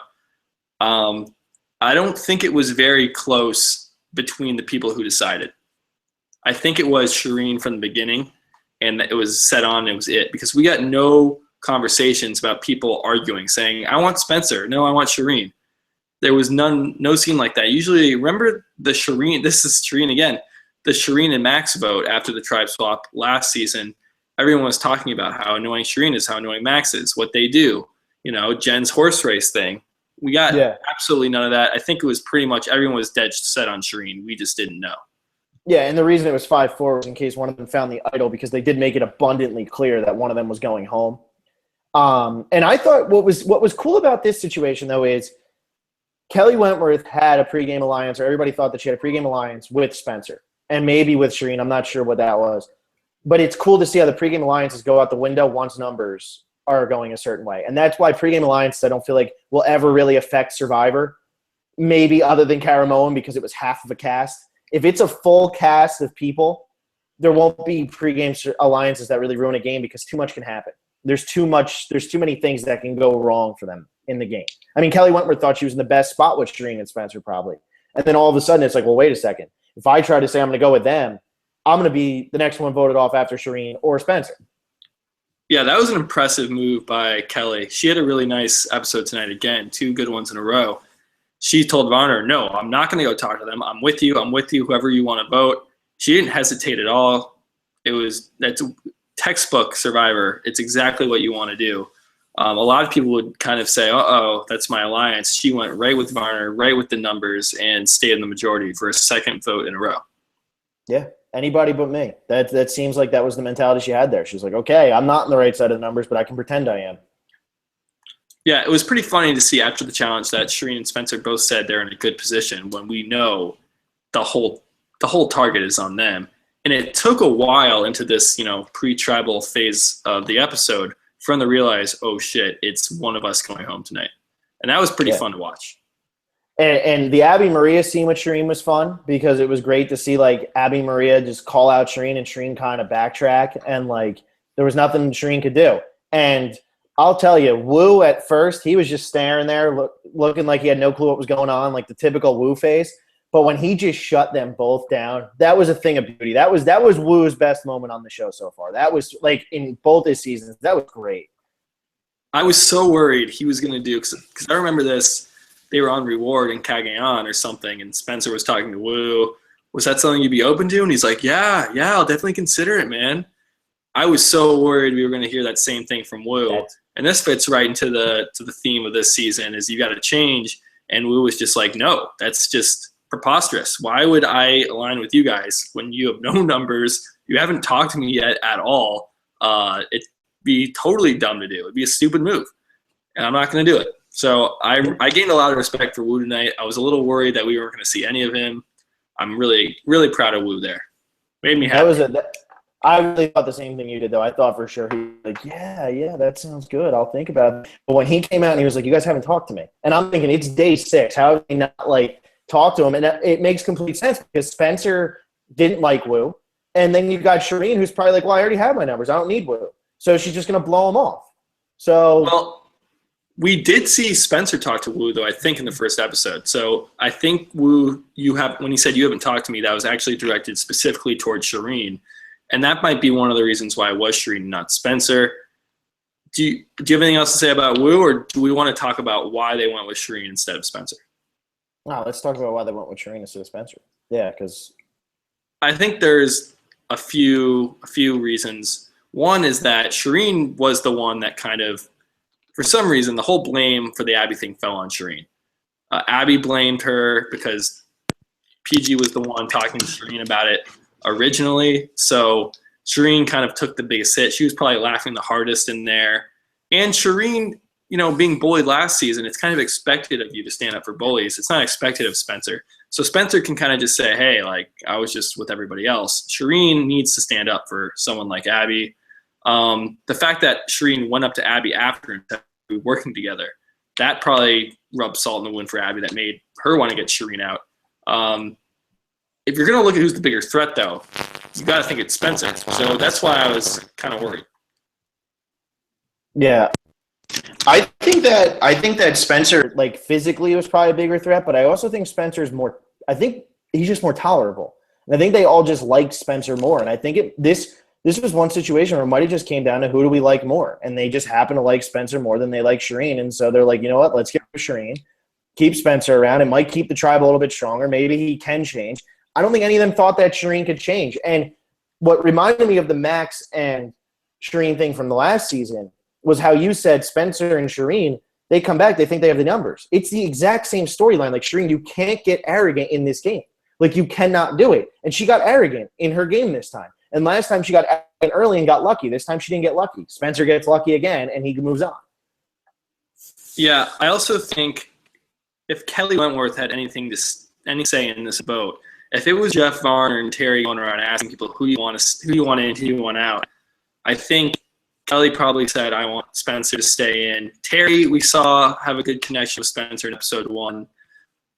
I don't think it was very close between the people who decided. I think it was Shireen from the beginning, and it was set on. It was it because we got no conversations about people arguing, saying, I want Spencer. No, I want Shireen. There was no scene like that. Usually, remember the Shireen, this is Shireen again, the Shireen and Max vote after the tribe swap last season. Everyone was talking about how annoying Shireen is, how annoying Max is, what they do, Jen's horse race thing. We got absolutely none of that. I think it was pretty much everyone was dead set on Shireen. We just didn't know. Yeah, and the reason it was 5-4 was in case one of them found the idol because they did make it abundantly clear that one of them was going home. And I thought what was cool about this situation, though, is Kelly Wentworth had a pregame alliance, or everybody thought that she had a pregame alliance with Spencer and maybe with Shireen. I'm not sure what that was. But it's cool to see how the pregame alliances go out the window once numbers are going a certain way. And that's why pregame alliances, I don't feel like, will ever really affect Survivor, maybe other than Karamoan because it was half of a cast. If it's a full cast of people, there won't be pregame alliances that really ruin a game because too much can happen. There's too many things that can go wrong for them in the game. I mean, Kelly Wentworth thought she was in the best spot with Shireen and Spencer probably. And then all of a sudden it's like, well, wait a second. If I try to say I'm going to go with them, I'm going to be the next one voted off after Shireen or Spencer. Yeah, that was an impressive move by Kelly. She had a really nice episode tonight again, 2 good ones in a row. She told Varner, no, I'm not going to go talk to them. I'm with you, whoever you want to vote. She didn't hesitate at all. That's textbook Survivor. It's exactly what you want to do. A lot of people would kind of say, uh-oh, that's my alliance. She went right with Varner, right with the numbers, and stayed in the majority for a second vote in a row. Yeah, anybody but me. That seems like that was the mentality she had there. She's like, okay, I'm not on the right side of the numbers, but I can pretend I am. Yeah, it was pretty funny to see after the challenge that Shireen and Spencer both said they're in a good position when we know the whole target is on them. And it took a while into this, pre-tribal phase of the episode for them to realize, oh shit, it's one of us going home tonight. And that was pretty fun to watch. And the Abi-Maria scene with Shireen was fun because it was great to see like Abi-Maria just call out Shireen and Shireen kind of backtrack and like there was nothing Shireen could do. And I'll tell you, Wu at first, he was just staring there looking like he had no clue what was going on, like the typical Wu face. But when he just shut them both down, that was a thing of beauty. That was Wu's best moment on the show so far. That was like in both his seasons. That was great. I was so worried he was going to do because I remember this. They were on Reward in Cagayan or something, and Spencer was talking to Wu. Was that something you'd be open to? And he's like, yeah, I'll definitely consider it, man. I was so worried we were going to hear that same thing from Wu. And this fits right into the theme of this season is you got to change. And Wu was just like, no, that's just preposterous. Why would I align with you guys when you have no numbers? You haven't talked to me yet at all. It'd be totally dumb to do. It'd be a stupid move. And I'm not going to do it. So I gained a lot of respect for Wu tonight. I was a little worried that we weren't going to see any of him. I'm really, really proud of Wu there. Made me happy. I really thought the same thing you did, though. I thought for sure he was like, yeah, that sounds good. I'll think about it. But when he came out and he was like, you guys haven't talked to me. And I'm thinking, it's day 6. How have they not, talk to him? And it makes complete sense because Spencer didn't like Wu. And then you've got Shireen who's probably like, well, I already have my numbers. I don't need Wu. So she's just going to blow him off. Well, we did see Spencer talk to Wu, though, I think, in the first episode. So I think Wu, when he said you haven't talked to me, that was actually directed specifically towards Shireen. And that might be one of the reasons why it was Shireen, not Spencer. Do you have anything else to say about Wu, or do we want to talk about why they went with Shireen instead of Spencer? No, let's talk about why they went with Shireen instead of Spencer. Yeah, because I think there's a few reasons. One is that Shireen was the one that kind of, for some reason, the whole blame for the Abby thing fell on Shireen. Abby blamed her because PG was the one talking to Shireen about it originally. So Shireen kind of took the biggest hit. She was probably laughing the hardest in there. And Shireen, being bullied last season, it's kind of expected of you to stand up for bullies. It's not expected of Spencer. So Spencer can kind of just say, hey, I was just with everybody else. Shireen needs to stand up for someone like Abby. The fact that Shireen went up to Abby after and said we were working together, that probably rubbed salt in the wound for Abby that made her want to get Shireen out. If you're going to look at who's the bigger threat, though, you got to think it's Spencer. So that's why I was kind of worried. Yeah. I think that Spencer, physically was probably a bigger threat, but I also think Spencer's more – I think he's just more tolerable. And I think they all just liked Spencer more. And I think this was one situation where it might have just came down to who do we like more. And they just happen to like Spencer more than they like Shireen. And so they're like, you know what, let's get rid of Shireen, keep Spencer around. It might keep the tribe a little bit stronger. Maybe he can change. I don't think any of them thought that Shireen could change. And what reminded me of the Max and Shireen thing from the last season was how you said Spencer and Shireen, they come back, they think they have the numbers. It's the exact same storyline. Like, Shireen, you can't get arrogant in this game. You cannot do it. And she got arrogant in her game this time. And last time she got arrogant early and got lucky. This time she didn't get lucky. Spencer gets lucky again, and he moves on. Yeah, I also think if Kelly Wentworth had any say in this vote, if it was Jeff Varner and Terry going around asking people who you want in, who you want out, I think Kelly probably said, I want Spencer to stay in. Terry, we saw have a good connection with Spencer in episode 1.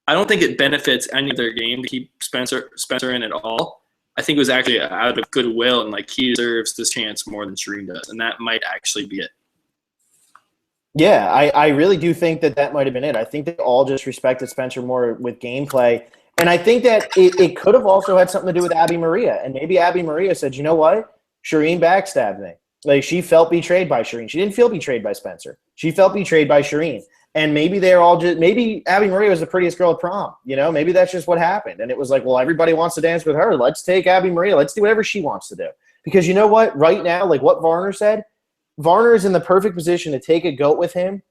I don't think it benefits any of their game to keep Spencer in at all. I think it was actually out of goodwill and like he deserves this chance more than Shireen does, and that might actually be it. Yeah, I really do think that might have been it. I think they all just respected Spencer more with gameplay. And I think that it could have also had something to do with Abi-Maria. And maybe Abi-Maria said, you know what? Shireen backstabbed me. Like, she felt betrayed by Shireen. She didn't feel betrayed by Spencer. She felt betrayed by Shireen. And maybe they're all just – maybe Abi-Maria was the prettiest girl at prom. You know, maybe that's just what happened. And it was like, well, everybody wants to dance with her. Let's take Abi-Maria. Let's do whatever she wants to do. Because you know what? Right now, like what Varner said, Varner is in the perfect position to take a goat with him,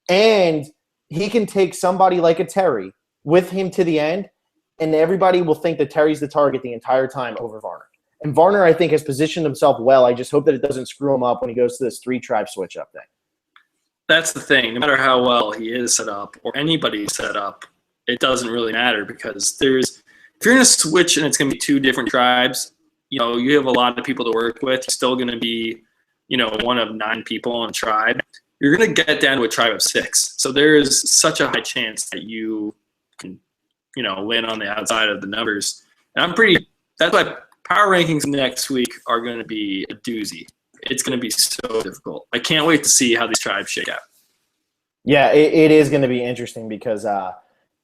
and he can take somebody like a Terry with him to the end, and everybody will think that Terry's the target the entire time over Varner. And Varner, I think, has positioned himself well. I just hope that it doesn't screw him up when he goes to this 3-tribe switch-up thing. That's the thing. No matter how well he is set up or anybody's set up, it doesn't really matter because if you're going to switch and it's going to be 2 different tribes, you know, you have a lot of people to work with. You're still going to be, you know, one of 9 people on a tribe. You're going to get down to a tribe of 6. So there's such a high chance that you can, you know, win on the outside of the numbers. And that's why power rankings next week are going to be a doozy. It's going to be so difficult. I can't wait to see how these tribes shake out. Yeah, it is going to be interesting because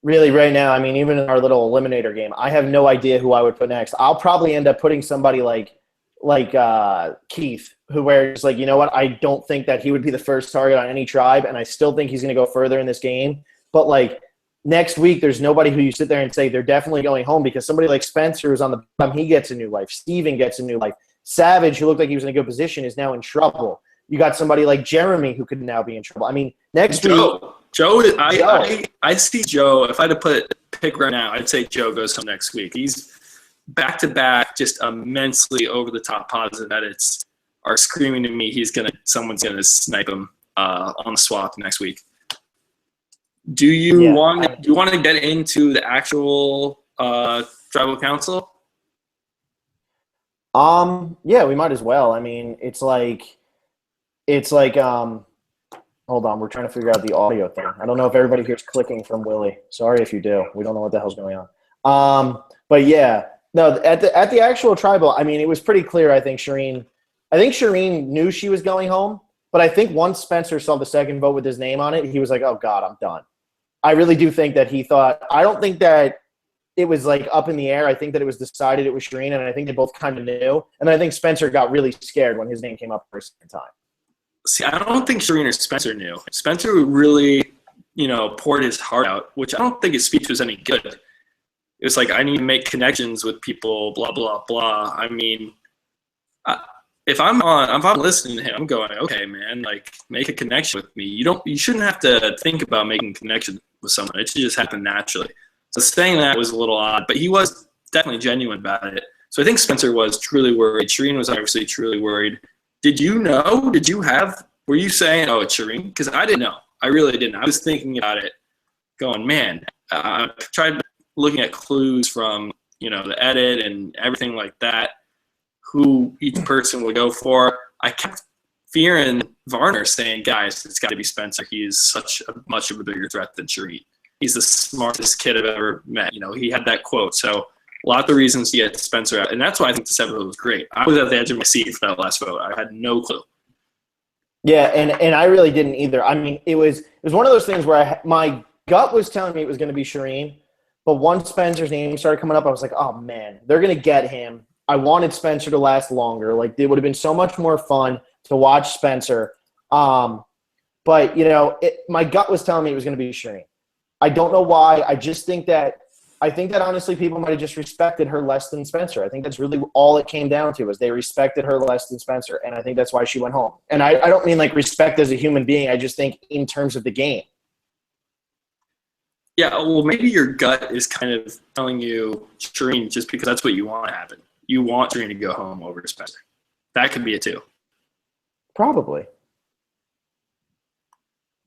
really right now, I mean, even in our little eliminator game, I have no idea who I would put next. I'll probably end up putting somebody like Keith, where it's like, you know what, I don't think that he would be the first target on any tribe, and I still think he's going to go further in this game. But like next week, there's nobody who you sit there and say they're definitely going home because somebody like Spencer is on the bottom, he gets a new life. Steven gets a new life. Savage, who looked like he was in a good position, is now in trouble. You got somebody like Jeremy who could now be in trouble. I mean, next week. I see Joe. If I had to pick right now, I'd say Joe goes home next week. He's back-to-back, just immensely over-the-top positive edits are screaming to me someone's gonna snipe him on the swap next week. Do you want to get into the actual tribal council? Yeah, we might as well. I mean, it's like hold on, we're trying to figure out the audio thing. I don't know if everybody hears clicking from Willie. Sorry if you do. We don't know what the hell's going on. But yeah, no, at the actual tribal, I mean, it was pretty clear. I think Shireen knew she was going home, but I think once Spencer saw the second vote with his name on it, he was like, "Oh God, I'm done." I really do think that he thought. I don't think that it was like up in the air. I think that it was decided it was Shireen, and I think they both kind of knew. And I think Spencer got really scared when his name came up for a second time. See, I don't think Shireen or Spencer knew. Spencer really, you know, poured his heart out, which I don't think his speech was any good. It was like, I need to make connections with people, blah, blah, blah. I mean, if I'm listening to him, I'm going, okay, man, like, make a connection with me. You shouldn't have to think about making a connection with someone. It should just happen naturally. So saying that was a little odd, but he was definitely genuine about it. So I think Spencer was truly worried. Shireen was obviously truly worried. Did you know? Were you saying, oh, it's Shireen? Because I didn't know. I really didn't. I was thinking about it, going, man, I tried looking at clues from, you know, the edit and everything like that, who each person would go for. I kept fearing Varner saying, guys, it's got to be Spencer. He is such much of a bigger threat than Shireen. He's the smartest kid I've ever met. You know, he had that quote. So a lot of reasons to get Spencer out. And that's why I think the 7th vote was great. I was at the edge of my seat for that last vote. I had no clue. Yeah, and I really didn't either. I mean, it was one of those things where my gut was telling me it was going to be Shireen, but once Spencer's name started coming up, I was like, oh, man, they're going to get him. I wanted Spencer to last longer. Like, it would have been so much more fun to watch Spencer. But, you know, my gut was telling me it was going to be Shireen. I don't know why. I think that honestly people might have just respected her less than Spencer. I think that's really all it came down to, is they respected her less than Spencer, and I think that's why she went home. And I don't mean like respect as a human being. I just think in terms of the game. Yeah, well, maybe your gut is kind of telling you Shireen just because that's what you want to happen. You want Shireen to go home over Spencer. That could be it too. Probably.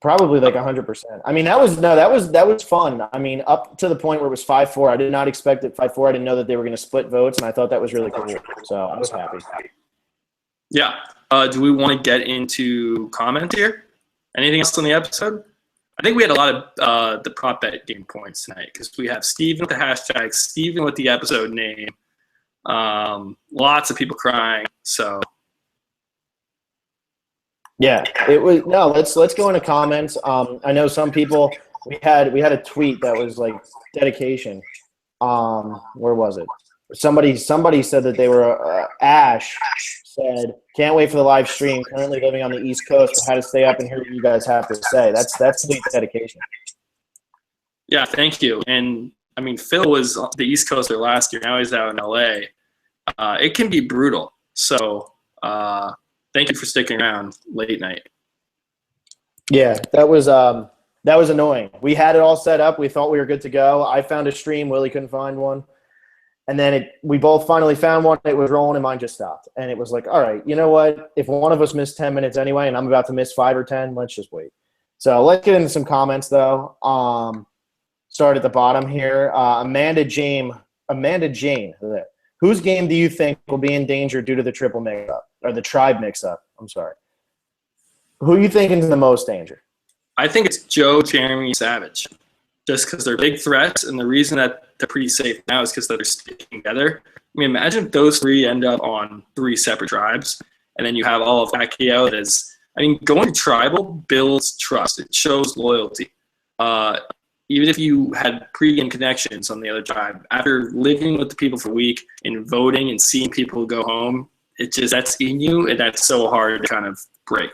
Probably like 100%. I mean, that was fun. I mean, up to the point where it was 5-4. I did not expect it 5-4. I didn't know that they were going to split votes, and I thought that was really cool. So I was happy. Yeah. Do we want to get into comments here? Anything else on the episode? I think we had a lot of the prop bet game points tonight because we have Steven with the hashtag, Steven with the episode name. Lots of people crying. So yeah, it was no. Let's go into comments. I know some people. We had a tweet that was like dedication. Where was it? Somebody said that they were Ash said, "Can't wait for the live stream. Currently living on the East Coast, but had to stay up and hear what you guys have to say." That's sweet dedication. Yeah, thank you. And I mean, Phil was the East Coaster last year. Now he's out in LA. It can be brutal. So thank you for sticking around late night. Yeah, that was annoying. We had it all set up. We thought we were good to go. I found a stream. Willie couldn't find one. And then we both finally found one. It was rolling, and mine just stopped. And it was like, all right, you know what? If one of us missed 10 minutes anyway, and I'm about to miss 5 or 10, let's just wait. So let's get into some comments, though. Start at the bottom here. Amanda Jane. Whose game do you think will be in danger due to the triple mix-up or the tribe mix-up? I'm sorry. Who are you thinking is in the most danger? I think it's Joe, Jeremy, Savage. Just because they're big threats, and the reason that they're pretty safe now is because they're sticking together. I mean, imagine if those three end up on 3 separate tribes, and then you have all of Wacky out as – I mean, going tribal builds trust. It shows loyalty. Even if you had pre-game connections on the other tribe, after living with the people for a week and voting and seeing people go home, that's in you, and that's so hard to kind of break.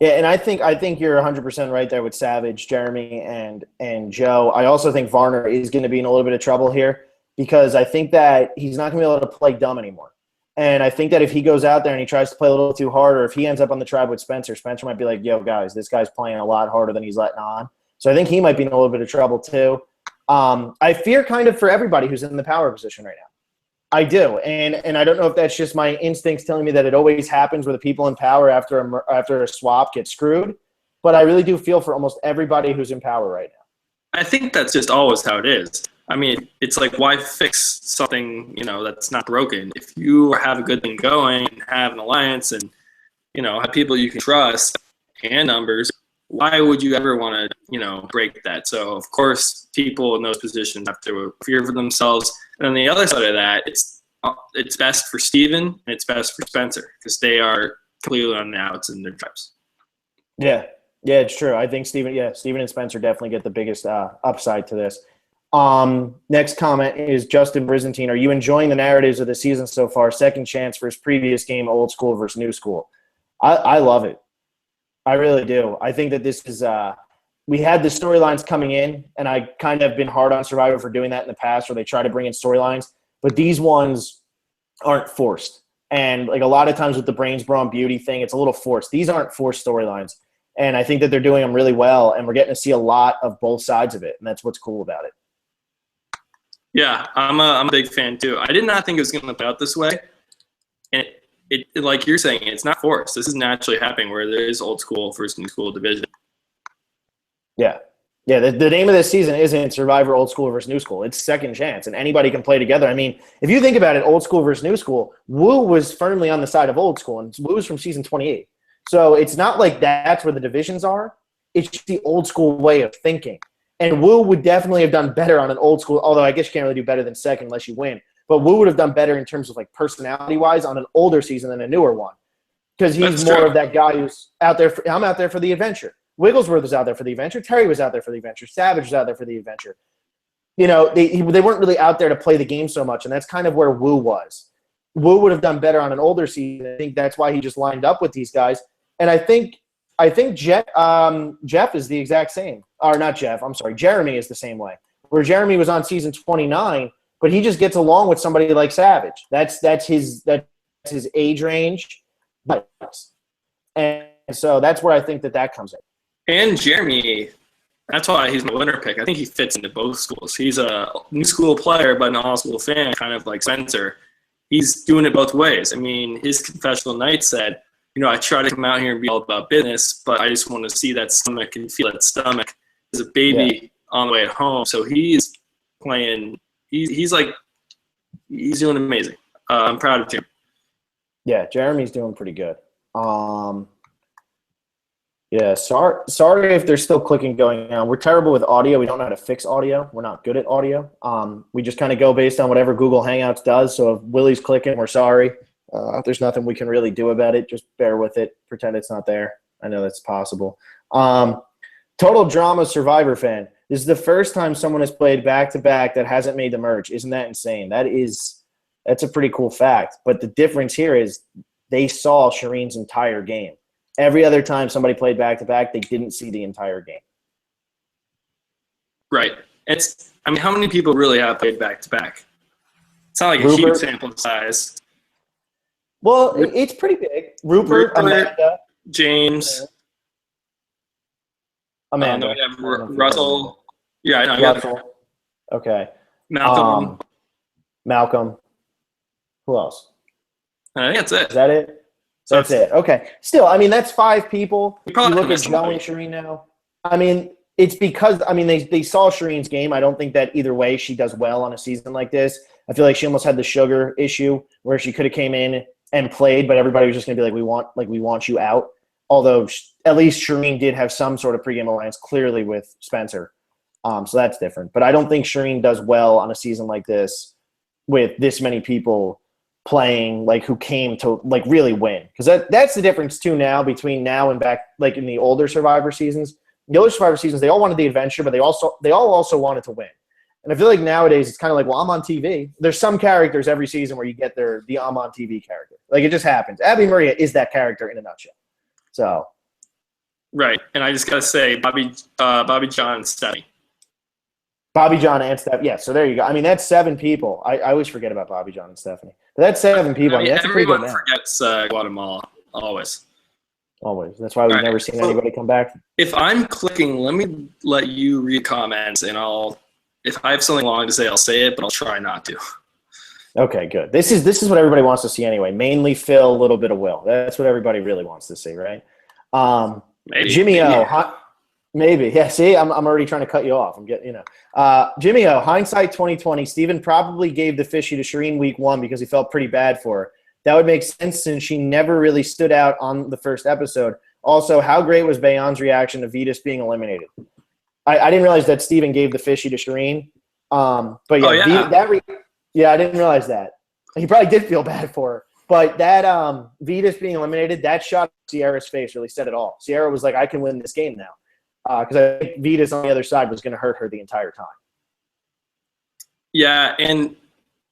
Yeah, and I think you're 100% right there with Savage, Jeremy, and Joe. I also think Varner is going to be in a little bit of trouble here because I think that he's not going to be able to play dumb anymore. And I think that if he goes out there and he tries to play a little too hard, or if he ends up on the tribe with Spencer might be like, yo, guys, this guy's playing a lot harder than he's letting on. So I think he might be in a little bit of trouble too. I fear kind of for everybody who's in the power position right now. I do, and I don't know if that's just my instincts telling me that it always happens where the people in power after a swap get screwed, but I really do feel for almost everybody who's in power right now. I think that's just always how it is. I mean, it's like, why fix something, that's not broken? If you have a good thing going and have an alliance and, have people you can trust and numbers, why would you ever want to, break that? So, of course, people in those positions have to fear for themselves. And on the other side of that, it's best for Steven and it's best for Spencer because they are completely on the outs in their tribes. Yeah, it's true. I think Steven and Spencer definitely get the biggest upside to this. Next comment is Justin Brizantine. Are you enjoying the narratives of the season so far? Second chance for his previous game, old school versus new school. I love it. I really do. I think that this is we had the storylines coming in, and I kind of been hard on Survivor for doing that in the past where they try to bring in storylines, but these ones aren't forced. And like a lot of times with the Brains, Brawn, Beauty thing, it's a little forced. These aren't forced storylines, and I think that they're doing them really well, and we're getting to see a lot of both sides of it, and that's what's cool about it. Yeah, I'm a big fan too. I did not think it was going to play out this way, and it like you're saying, it's not forced. This is naturally happening where there is old school versus new school division. Yeah. The name of this season isn't Survivor Old School versus New School. It's Second Chance, and anybody can play together. I mean, if you think about it, Old School versus New School, Woo was firmly on the side of Old School, and Woo's from season 28. So it's not like that's where the divisions are. It's just the old school way of thinking. And Woo would definitely have done better on an old school, although I guess you can't really do better than second unless you win. But Woo would have done better in terms of like personality-wise on an older season than a newer one. Because he's more of that guy who's out there. I'm out there for the adventure. Wigglesworth was out there for the adventure. Terry was out there for the adventure. Savage was out there for the adventure. They weren't really out there to play the game so much, and that's kind of where Woo was. Woo would have done better on an older season. I think that's why he just lined up with these guys. And I think Jeff is the exact same. Or not Jeff, I'm sorry. Jeremy is the same way. Where Jeremy was on season 29, but he just gets along with somebody like Savage. That's his age range. And so that's where I think that comes in. And Jeremy, that's why he's my winner pick. I think he fits into both schools. He's a new school player, but an all-school fan, kind of like Spencer. He's doing it both ways. I mean, his confessional night said I try to come out here and be all about business, but I just want to see that stomach and feel that stomach as a baby on the way at home. So he's playing. He's doing amazing. I'm proud of him. Yeah, Jeremy's doing pretty good. Yeah, sorry if there's still clicking going on. We're terrible with audio. We don't know how to fix audio. We're not good at audio. We just kind of go based on whatever Google Hangouts does. So if Willie's clicking, we're sorry. There's nothing we can really do about it. Just bear with it. Pretend it's not there. I know that's possible. Total Drama Survivor fan. This is the first time someone has played back-to-back that hasn't made the merge. Isn't that insane? That's a pretty cool fact. But the difference here is they saw Shireen's entire game. Every other time somebody played back-to-back, they didn't see the entire game. Right. How many people really have played back-to-back? It's not like a huge sample size. Well, it's pretty big. Rupert, Amanda. James. Amanda. We have Russell. Yeah, I know. Russell. Okay. Malcolm. Malcolm. Who else? I think that's it. Is that it? That's it. Okay. Still, that's 5 people. You look at Joe and Shireen now. It's because, they saw Shireen's game. I don't think that either way she does well on a season like this. I feel like she almost had the sugar issue where she could have came in and played, but everybody was just going to be like, we want you out. Although at least Shireen did have some sort of pregame alliance clearly with Spencer. So that's different. But I don't think Shireen does well on a season like this with this many people playing, who came to really win, because that's the difference too now between now and back in the older Survivor seasons. The older Survivor seasons, they all wanted the adventure, but they all also wanted to win. And I feel like nowadays it's kind of well, I'm on TV. There's some characters every season where you get the I'm on TV character. It just happens. Abi-Maria is that character in a nutshell. So, right, and I just gotta say, Bobby John and Stephanie. Bobby John and Stephanie. Yeah, so there you go. That's 7 people. I always forget about Bobby John and Stephanie. But that's 7 people. That's a pretty good amount. Everyone forgets Guatemala, always. Always. That's why we've never seen anybody come back. If I'm clicking, let me let you read comments, and if I have something long to say, I'll say it, but I'll try not to. Okay, good. This is what everybody wants to see anyway. Mainly Phil, a little bit of Will. That's what everybody really wants to see, right? Maybe. Jimmy O. Maybe. Yeah, see, I'm already trying to cut you off. I'm getting, Jimmy O, hindsight 2020, Steven probably gave the fishy to Shireen week 1 because he felt pretty bad for her. That would make sense since she never really stood out on the first episode. Also, how great was Bayon's reaction to Vetus being eliminated? I didn't realize that Steven gave the fishy to Shireen. But yeah, I didn't realize that. He probably did feel bad for her. But that Vetus being eliminated, that shot Sierra's face really said it all. Sierra was like, I can win this game now. Because I think Vetus on the other side was going to hurt her the entire time. Yeah, and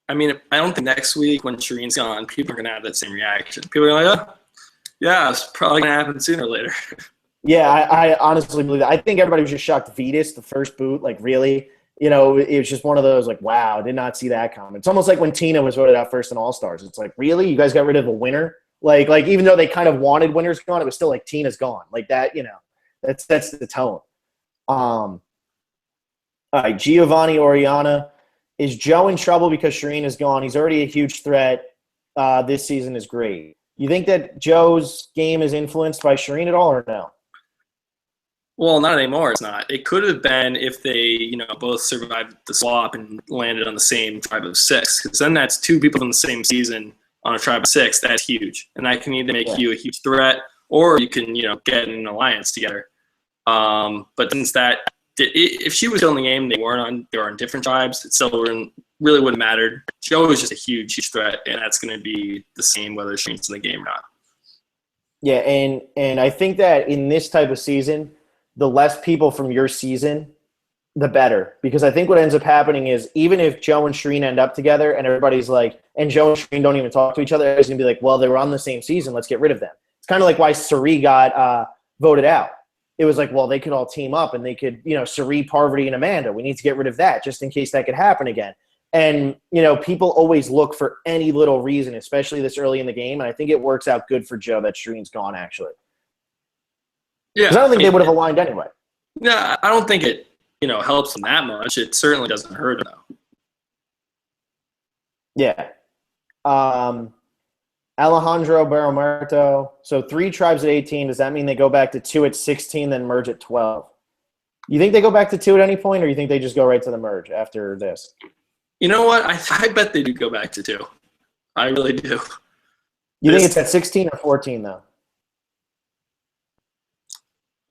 I don't think next week when Shireen's gone, people are going to have that same reaction. People are like, oh, yeah, it's probably going to happen sooner or later. Yeah, I honestly believe that. I think everybody was just shocked. Vetus, the first boot, really, it was just one of those wow, did not see that coming. It's almost like when Tina was voted out first in All-Stars. It's really? You guys got rid of a winner? Even though they kind of wanted winners gone, it was still Tina's gone. That, that's the tone. All right, Giovanni Oriana. Is Joe in trouble because Shireen is gone? He's already a huge threat. This season is great. You think that Joe's game is influenced by Shireen at all or no? Well, not anymore. It's not. It could have been if they, both survived the swap and landed on the same tribe of 6. Because then that's 2 people from the same season on a tribe of 6. That's huge, and that can either make you a huge threat or you can, get in an alliance together. But since if she was still in the game, they were on different tribes. It still really wouldn't have mattered. Joe is just a huge, huge threat, and that's going to be the same whether Shireen's in the game or not. Yeah, and I think that in this type of season, the less people from your season, the better. Because I think what ends up happening is even if Joe and Shireen end up together and everybody's and Joe and Shireen don't even talk to each other, it's going to be well, they were on the same season. Let's get rid of them. It's kind of like why Sari got voted out. It was well, they could all team up and they could, Sari, Parvati, and Amanda. We need to get rid of that just in case that could happen again. And, people always look for any little reason, especially this early in the game. And I think it works out good for Joe that Shireen's gone, actually. Yeah. Because I don't think they would have aligned anyway. Yeah, I don't think it, helps them that much. It certainly doesn't hurt them, though. Yeah. Alejandro Baromerto. So 3 tribes at 18. Does that mean they go back to 2 at 16, then merge at 12? You think they go back to 2 at any point, or you think they just go right to the merge after this? You know what? I bet they do go back to 2. I really do. You think it's at 16 or 14, though?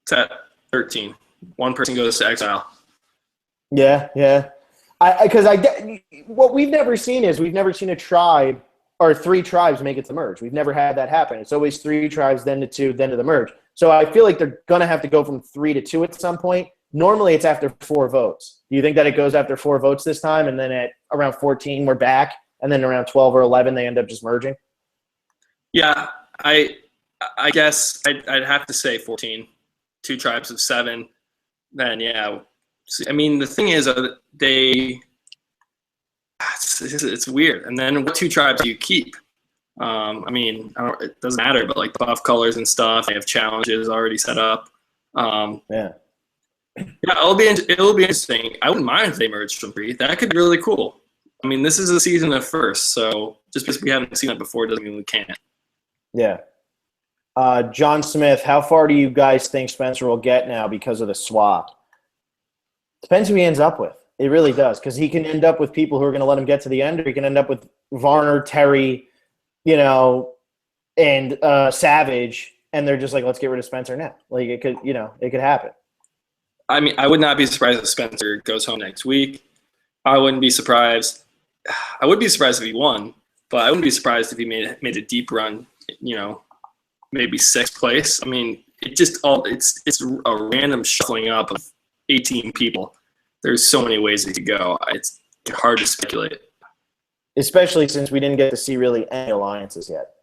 It's at 13. One person goes to exile. Yeah. Because what we've never seen is a tribe or 3 tribes make it to merge. We've never had that happen. It's always 3 tribes, then to 2, then to the merge. So I feel like they're going to have to go from 3 to 2 at some point. Normally it's after 4 votes. Do you think that it goes after 4 votes this time, and then at around 14 we're back, and then around 12 or 11 they end up just merging? Yeah, I guess I'd have to say 14. 2 tribes of 7. Then, yeah. I mean, the thing is, it's weird. And then what 2 tribes do you keep? I mean, it doesn't matter, but like the buff colors and stuff, they have challenges already set up. Yeah, it'll be interesting. I wouldn't mind if they merged from 3. That could be really cool. I mean, this is a season of first, so just because we haven't seen it before doesn't mean we can't. Yeah. John Smith, how far do you guys think Spencer will get now because of the swap? Depends who he ends up with. It really does, because he can end up with people who are going to let him get to the end, or he can end up with Varner, Terry, and Savage, and they're just like, let's get rid of Spencer now. Like, it could happen. I mean, I would not be surprised if Spencer goes home next week. I wouldn't be surprised. I would be surprised if he won, but I wouldn't be surprised if he made a deep run, maybe 6th place. I mean, it's a random shuffling up of 18 people. There's so many ways it could go. It's hard to speculate. Especially since we didn't get to see really any alliances yet.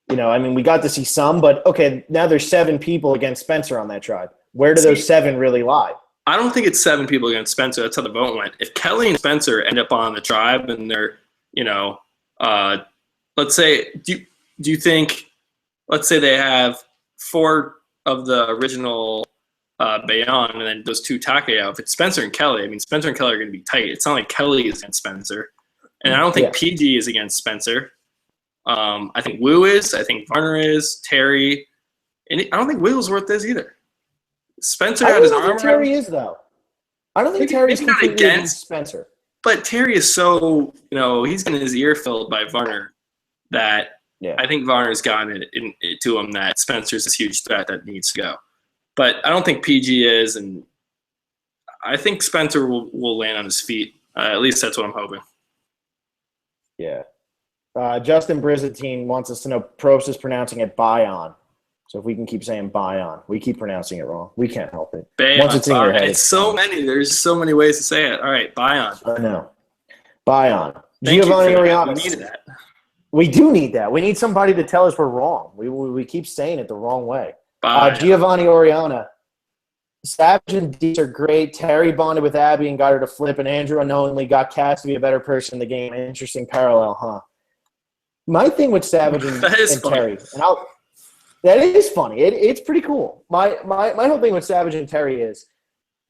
I mean, we got to see some, but okay, now there's 7 people against Spencer on that tribe. Where do those 7 really lie? I don't think it's 7 people against Spencer. That's how the vote went. If Kelly and Spencer end up on the tribe and they're, let's say, do you think, let's say they have 4 of the original Bayon and then those 2 Takeo. If it's Spencer and Kelly, I mean, Spencer and Kelly are going to be tight. It's not like Kelly is against Spencer. And I don't think PG is against Spencer. I think Wu is. I think Varner is. Terry. And I don't think Wigglesworth is either. Spencer had his arm. Terry is, though. I don't think Terry's completely against Spencer. But Terry is so, he's getting his ear filled by Varner that I think Varner's gotten it to him that Spencer's this huge threat that needs to go. But I don't think PG is, and I think Spencer will land on his feet. At least that's what I'm hoping. Yeah. Justin Brizantine wants us to know Probst is pronouncing it Bayon. So if we can keep saying Bayon, we keep pronouncing it wrong. We can't help it. Bayon, once it's in your head, it's so many. There's so many ways to say it. All right, Bayon. I know. Bayon. Giovanni Oriana. We needed that. We do need that. We need somebody to tell us we're wrong. We keep saying it the wrong way. Giovanni Oriana. Savage and Dees are great. Terry bonded with Abby and got her to flip, and Andrew unknowingly got Cass to be a better person in the game. Interesting parallel, huh? My thing with Savage and Terry, that is funny. It's pretty cool. My whole thing with Savage and Terry is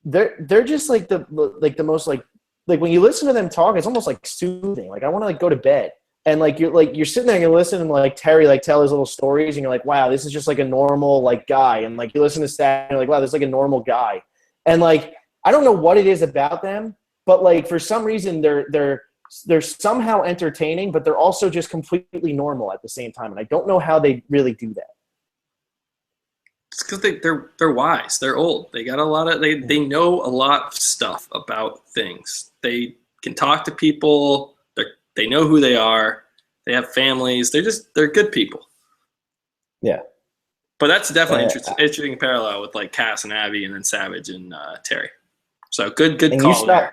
they're just like the most like when you listen to them talk, it's almost like soothing. Like I want to go to bed. And you're sitting there and you're listening to Terry tell his little stories, and you're like, wow, this is just like a normal guy. And you listen to Stat and you're like, wow, this is like a normal guy. And I don't know what it is about them, but for some reason they're somehow entertaining, but they're also just completely normal at the same time. And I don't know how they really do that. It's because they're wise. They're old. They got a lot of they know a lot of stuff about things. They can talk to people. They know who they are. They have families. They're good people. Yeah. But that's definitely interesting parallel with Cass and Abby, and then Savage and Terry. So good and call there.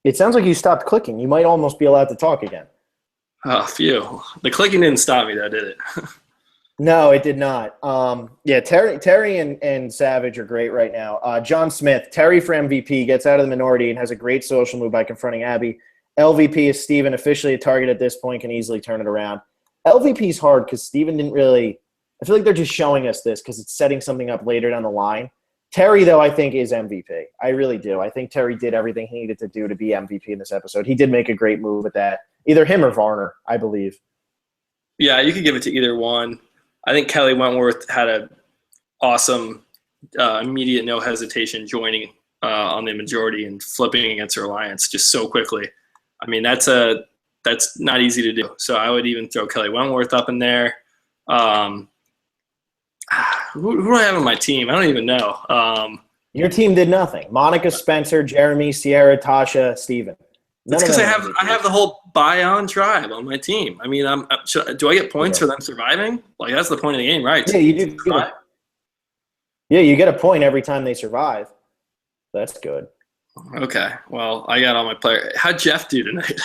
It sounds like you stopped clicking. You might almost be allowed to talk again. Oh, phew. The clicking didn't stop me though, did it? No, it did not. Terry and Savage are great right now. John Smith, Terry for MVP, gets out of the minority and has a great social move by confronting Abby. LVP is Steven, officially a target at this point, can easily turn it around. LVP is hard because Steven didn't really – I feel like they're just showing us this because it's setting something up later down the line. Terry, though, I think is MVP. I really do. I think Terry did everything he needed to do to be MVP in this episode. He did make a great move with that. Either him or Varner, I believe. Yeah, you could give it to either one. I think Kelly Wentworth had a awesome immediate no hesitation joining on the majority and flipping against her alliance just so quickly. I mean, that's not easy to do. So I would even throw Kelly Wentworth up in there. Who do I have on my team? I don't even know. Your team did nothing. Monica, Spencer, Jeremy, Sierra, Tasha, Steven. That's because I have the whole Bion tribe on my team. I mean, do I get points for them surviving? Like, that's the point of the game, right? Yeah, you do. Yeah, you get a point every time they survive. That's good. Okay. Well, I got all my players. How'd Jeff do tonight?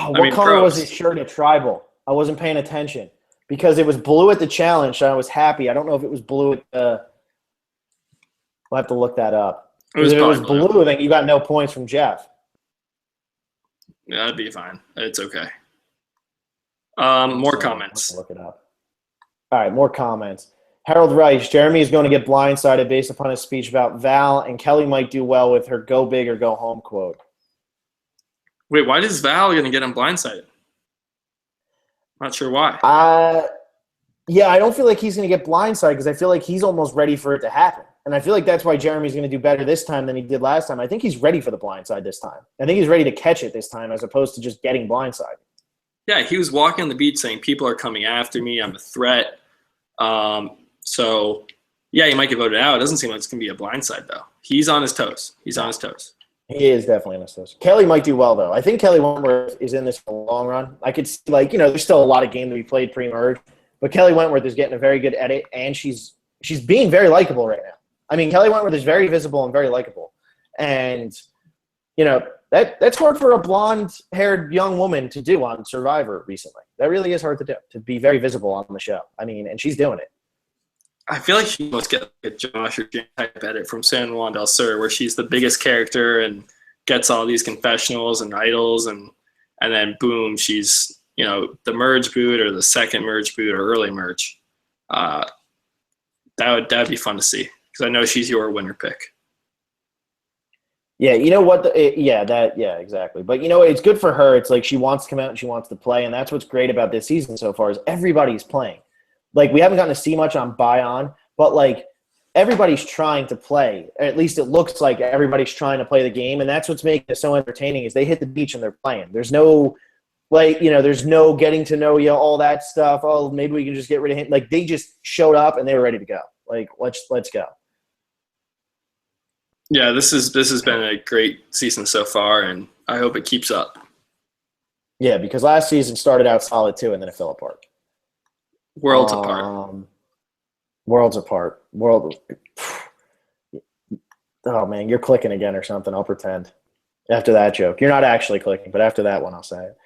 What color was his shirt at Tribal? I wasn't paying attention because it was blue at the challenge, so I was happy. I don't know if it was blue at the – we'll have to look that up. If it was blue, then you got no points from Jeff. Yeah, that'd be fine. It's okay. More comments. Look it up. All right, more comments. Harold Reich, Jeremy is going to get blindsided based upon his speech about Val, and Kelly might do well with her go big or go home quote. Wait, why is Val going to get him blindsided? Not sure why. Yeah, I don't feel like he's going to get blindsided because I feel like he's almost ready for it to happen. And I feel like that's why Jeremy's going to do better this time than he did last time. I think he's ready for the blindside this time. I think he's ready to catch it this time as opposed to just getting blindsided. Yeah, he was walking on the beach saying, people are coming after me. I'm a threat. So, yeah, he might get voted out. It doesn't seem like it's going to be a blindside, though. He's on his toes. He is definitely on his toes. Kelly might do well, though. I think Kelly Wentworth is in this for the long run. I could see, there's still a lot of game to be played pre-merge. But Kelly Wentworth is getting a very good edit, and she's being very likable right now. I mean, Kelly Wentworth is very visible and very likable. And, that's hard for a blonde-haired young woman to do on Survivor recently. That really is hard to do, to be very visible on the show. I mean, and she's doing it. I feel like she must get a Josh or Jen type edit from San Juan del Sur where she's the biggest character and gets all these confessionals and idols and then boom, she's, the merge boot or the second merge boot or early merge. That'd be fun to see because I know she's your winner pick. Yeah, you know what? Exactly. But it's good for her. It's like she wants to come out and she wants to play, and that's what's great about this season so far is everybody's playing. Like, we haven't gotten to see much on Bion, but, everybody's trying to play. At least it looks like everybody's trying to play the game, and that's what's making it so entertaining is they hit the beach and they're playing. There's no, there's no getting to know you, all that stuff. Oh, maybe we can just get rid of him. Like, they just showed up and they were ready to go. Like, let's go. Yeah, this has been a great season so far, and I hope it keeps up. Yeah, because last season started out solid too, and then it fell apart. Worlds apart. Oh, man, you're clicking again or something. I'll pretend. After that joke. You're not actually clicking, but after that one, I'll say it.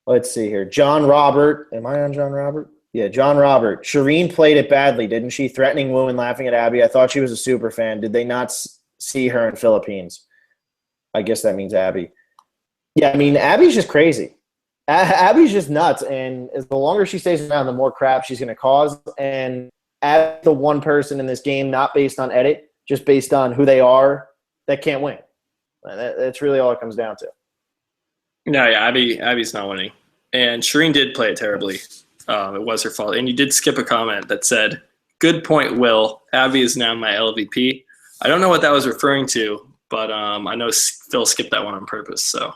Let's see here. John Robert. Am I on John Robert? Yeah, John Robert. Shireen played it badly, didn't she? Threatening Wu and laughing at Abby. I thought she was a super fan. Did they not see her in Philippines? I guess that means Abby. Yeah, I mean, Abby's just crazy. Abby's just nuts, and the longer she stays around, the more crap she's going to cause. And Abby's the one person in this game, not based on edit, just based on who they are, that can't win. That's really all it comes down to. No, yeah, Abby's not winning. And Shireen did play it terribly. It was her fault. And you did skip a comment that said, good point, Will. Abby is now my LVP. I don't know what that was referring to, but I know Phil skipped that one on purpose, so.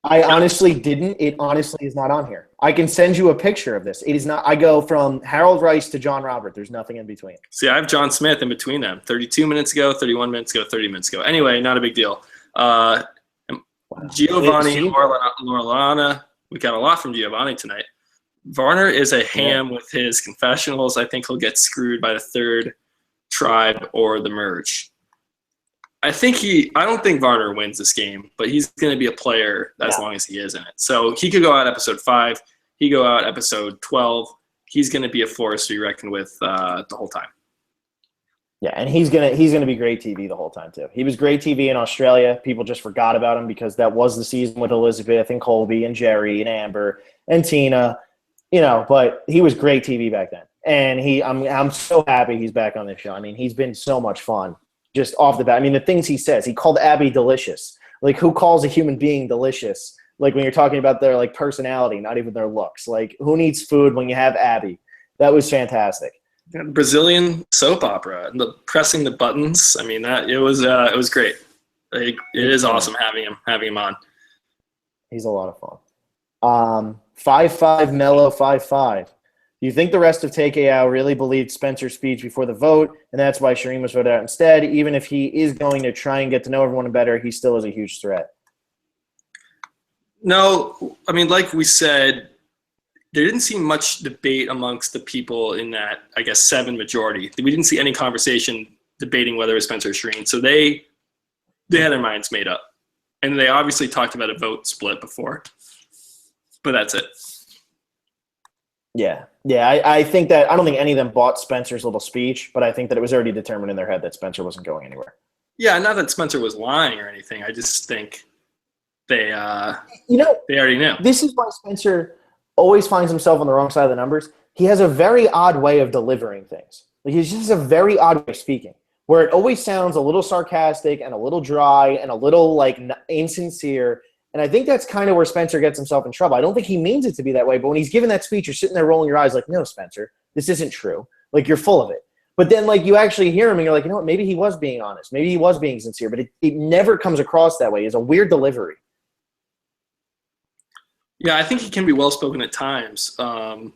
I honestly didn't. It honestly is not on here. I can send you a picture of this. It is not. I go from Harold Rice to John Robert. There's nothing in between. See, I have John Smith in between them. 32 minutes ago, 31 minutes ago, 30 minutes ago. Anyway, not a big deal. Giovanni, Lorelana. We got a lot from Giovanni tonight. Varner is a ham with his confessionals. I think he'll get screwed by the third tribe or the merge. I don't think Varner wins this game, but he's going to be a player as long as he is in it. So he could go out episode 5. He go out episode 12. He's going to be a force to be reckoned with the whole time. Yeah, and he's gonna be great TV the whole time too. He was great TV in Australia. People just forgot about him because that was the season with Elizabeth and Colby and Jerry and Amber and Tina, But he was great TV back then, and I'm so happy he's back on this show. I mean, he's been so much fun. Just off the bat, I mean, the things he says. He called Abby delicious. Like, who calls a human being delicious? Like when you're talking about their like personality, not even their looks. Like who needs food when you have Abby? That was fantastic. Brazilian soap opera and the pressing the buttons. I mean, that it was great. Like, it is awesome having him on. He's a lot of fun. 5-5 Mellow 5-5. Do you think the rest of TKO really believed Spencer's speech before the vote, and that's why Shireen was voted out instead? Even if he is going to try and get to know everyone better, he still is a huge threat. No, I mean, like we said, there didn't seem much debate amongst the people in that, I guess, 7 majority. We didn't see any conversation debating whether it was Spencer or Shireen. So they had their minds made up. And they obviously talked about a vote split before. But that's it. Yeah. I think that – I don't think any of them bought Spencer's little speech, but I think that it was already determined in their head that Spencer wasn't going anywhere. Yeah, not that Spencer was lying or anything. I just think they already knew. This is why Spencer – always finds himself on the wrong side of the numbers. He has a very odd way of delivering things. Like he just has a very odd way of speaking, where it always sounds a little sarcastic and a little dry and a little like insincere. And I think that's kind of where Spencer gets himself in trouble. I don't think he means it to be that way, but when he's giving that speech, you're sitting there rolling your eyes like, no, Spencer, this isn't true. Like you're full of it. But then like you actually hear him and you're like, you know what, maybe he was being honest. Maybe he was being sincere, but it never comes across that way. It's a weird delivery. Yeah, I think he can be well-spoken at times. When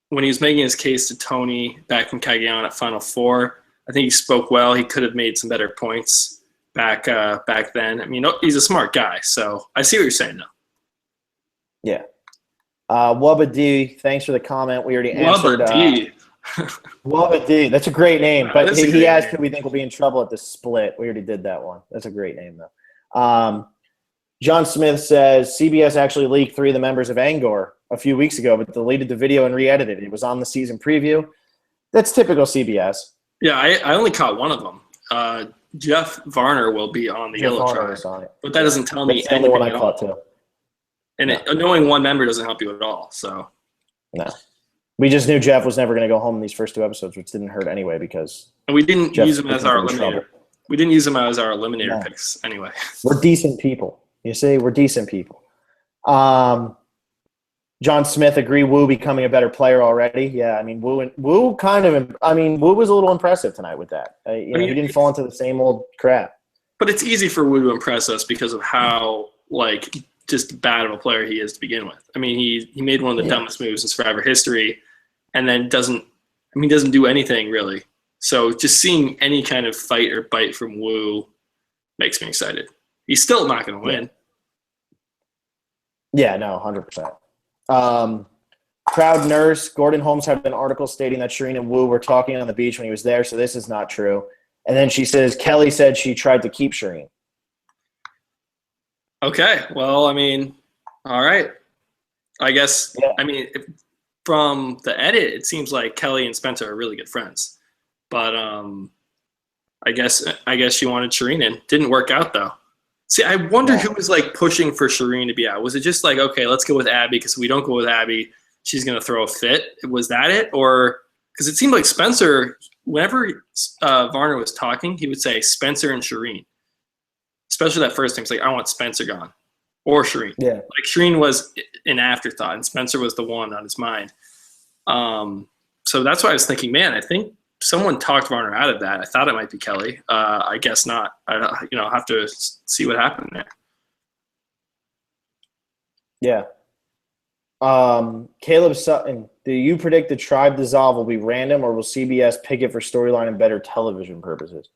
he was making his case to Tony back in Cagayan at Final Four, I think he spoke well. He could have made some better points back then. I mean, he's a smart guy, so I see what you're saying, though. Yeah. Wubba D, thanks for the comment. We already answered. Wubba D. Wubba D. That's a great name, but he asked name. if we think we'll be in trouble at the split. We already did that one. That's a great name, though. John Smith says CBS actually leaked 3 of the members of Angor a few weeks ago, but deleted the video and re-edited it. It was on the season preview. That's typical CBS. Yeah, I only caught one of them. Jeff Varner will be on the Yellow Tribe, but that doesn't tell me anything. That's the only one I caught too. And knowing one member doesn't help you at all. So no, we just knew Jeff was never going to go home in these first 2 episodes, which didn't hurt anyway because. And we didn't use him as our eliminator. We didn't use him as our eliminator picks anyway. We're decent people. You see, we're decent people. John Smith agree. Wu becoming a better player already. Yeah, I mean, Wu was a little impressive tonight with that. He didn't fall into the same old crap. But it's easy for Wu to impress us because of how just bad of a player he is to begin with. I mean, he made one of the dumbest moves in Survivor history, and then doesn't do anything really. So just seeing any kind of fight or bite from Wu makes me excited. He's still not going to win. Yeah, no, 100%. Proud Nurse, Gordon Holmes had an article stating that Shireen and Wu were talking on the beach when he was there, so this is not true. And then she says Kelly said she tried to keep Shireen. Okay, well, I mean, all right. I guess, yeah. I mean, from the edit, it seems like Kelly and Spencer are really good friends. But I guess she wanted Shireen in. Didn't work out, though. See, I wonder who was pushing for Shireen to be out. Was it just okay, let's go with Abby because if we don't go with Abby, she's going to throw a fit? Was that it? Or because it seemed like Spencer, whenever Varner was talking, he would say Spencer and Shireen. Especially that first time. He's like, I want Spencer gone. Or Shireen. Yeah. Shireen was an afterthought, and Spencer was the one on his mind. So that's why I was thinking, man, I think someone talked Varner out of that. I thought it might be Kelly. I guess not. I'll have to see what happened there. Yeah. Caleb Sutton, do you predict the tribe dissolve will be random, or will CBS pick it for storyline and better television purposes?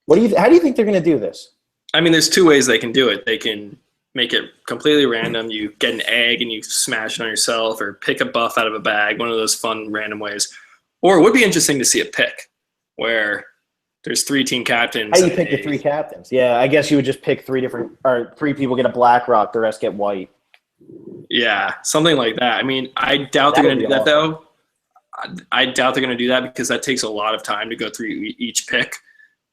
How do you think they're going to do this? I mean, there's 2 ways they can do it. They can make it completely random. You get an egg and you smash it on yourself, or pick a buff out of a bag, one of those fun random ways. Or it would be interesting to see a pick where there's 3 team captains. How do you pick the 3 captains? Yeah, I guess you would just pick 3 people get a black rock, the rest get white. Yeah, something like that. I mean, I doubt they're going to do that, though. I doubt they're going to do that because that takes a lot of time to go through each pick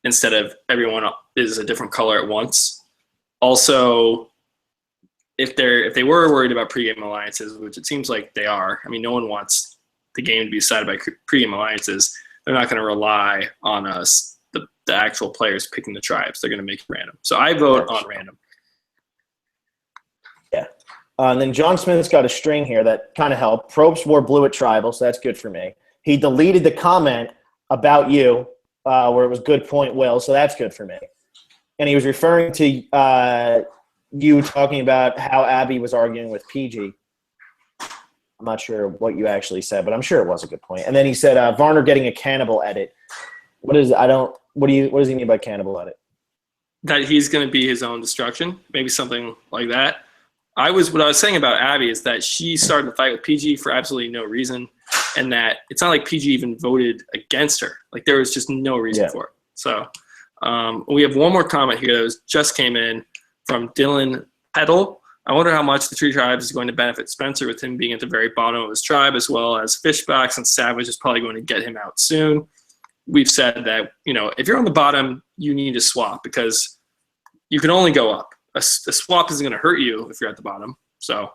instead of everyone is a different color at once. Also, if they were worried about pregame alliances, which it seems like they are, I mean, no one wants the game to be decided by pregame alliances. They're not going to rely on the actual players picking the tribes. They're going to make it random. So I vote on random. And then John Smith's got a string here that kind of helped. Probst wore blue at Tribal, so that's good for me. He deleted the comment about you where it was good point, Will, so that's good for me. And he was referring to you talking about how Abby was arguing with PG. I'm not sure what you actually said, but I'm sure it was a good point. And then he said Varner getting a cannibal edit. What does he mean by cannibal edit? That he's going to be his own destruction, maybe something like that. What I was saying about Abby is that she started the fight with PG for absolutely no reason, and that it's not like PG even voted against her. Like there was just no reason for it. So we have one more comment here that just came in from Dylan Peddle. I wonder how much the Tree Tribe is going to benefit Spencer with him being at the very bottom of his tribe, as well as Fishbacks and Savage is probably going to get him out soon. We've said that, if you're on the bottom, you need to swap because you can only go up. A swap isn't going to hurt you if you're at the bottom. So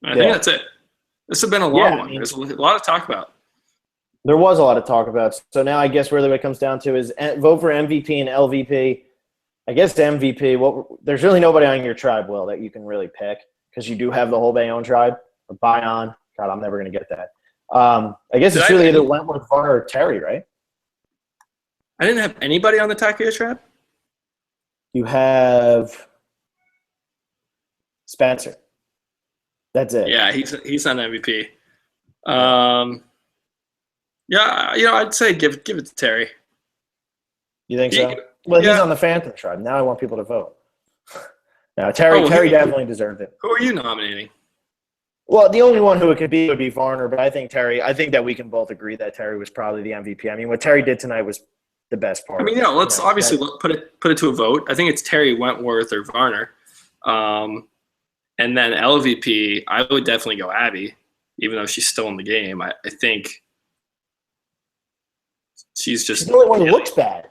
I think that's it. This has been a long one. There's a lot to talk about. There was a lot to talk about. So now I guess really what it comes down to is vote for MVP and LVP. I guess the MVP, there's really nobody on your tribe, Will, that you can really pick because you do have the whole Bayonne tribe. Or Bayon. God, I'm never going to get that. I guess it's really either Wentworth, Varner, or Terry, right? I didn't have anybody on the Takeo tribe. You have Spencer. That's it. Yeah, he's on MVP. I'd say give it to Terry. You think so? Well, he's on the Phantom tribe. Now I want people to vote. No, Terry definitely deserved it. Who are you nominating? Well, the only one who it could be would be Varner, but I think that we can both agree that Terry was probably the MVP. I mean, what Terry did tonight was the best part. I mean, let's obviously put it to a vote. I think it's Terry, Wentworth, or Varner. And then LVP, I would definitely go Abby, even though she's still in the game. I think she's the only one who looks bad.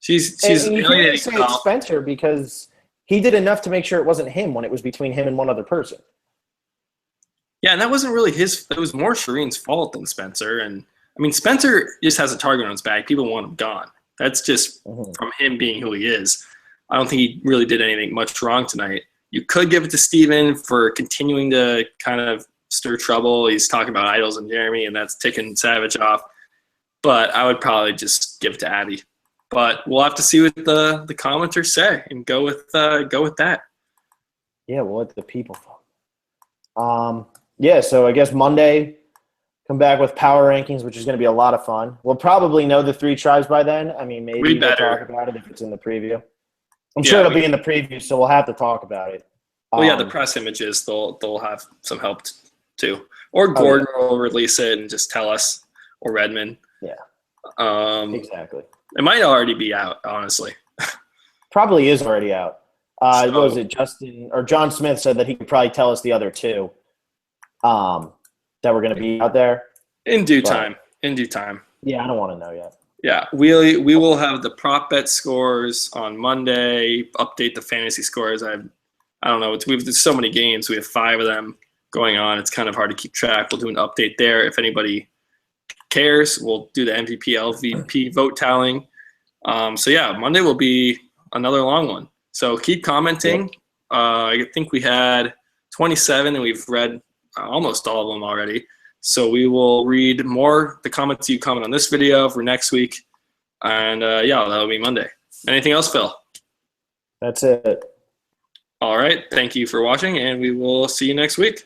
She's and you can't say it's Spencer because he did enough to make sure it wasn't him when it was between him and one other person. Yeah, and that wasn't really his. It was more Shireen's fault than Spencer. And I mean, Spencer just has a target on his back. People want him gone. That's just from him being who he is. I don't think he really did anything much wrong tonight. You could give it to Steven for continuing to kind of stir trouble. He's talking about Idols and Jeremy, and that's ticking Savage off. But I would probably just give it to Abby. But we'll have to see what the commenters say and go with that. Yeah, we'll let the people vote. So I guess Monday, come back with power rankings, which is going to be a lot of fun. We'll probably know the three tribes by then. I mean, maybe we'll talk about it if it's in the preview. I'm sure it'll be in the preview, so we'll have to talk about it. Well, the press images, they'll have some help too. Or Gordon will release it and just tell us, or Redmond. Yeah. Exactly. It might already be out, honestly. Probably is already out. What was it? John Smith said that he could probably tell us the other two that were going to be out there. In due time. Yeah, I don't want to know yet. Yeah, we will have the prop bet scores on Monday, update the fantasy scores. I don't know. There's so many games. We have 5 of them going on. It's kind of hard to keep track. We'll do an update there. If anybody cares, we'll do the MVP, LVP vote tallying. Monday will be another long one. So keep commenting. I think we had 27 and we've read almost all of them already. So we will read the comments you comment on this video for next week. And that'll be Monday. Anything else, Phil? That's it. All right. Thank you for watching, and we will see you next week.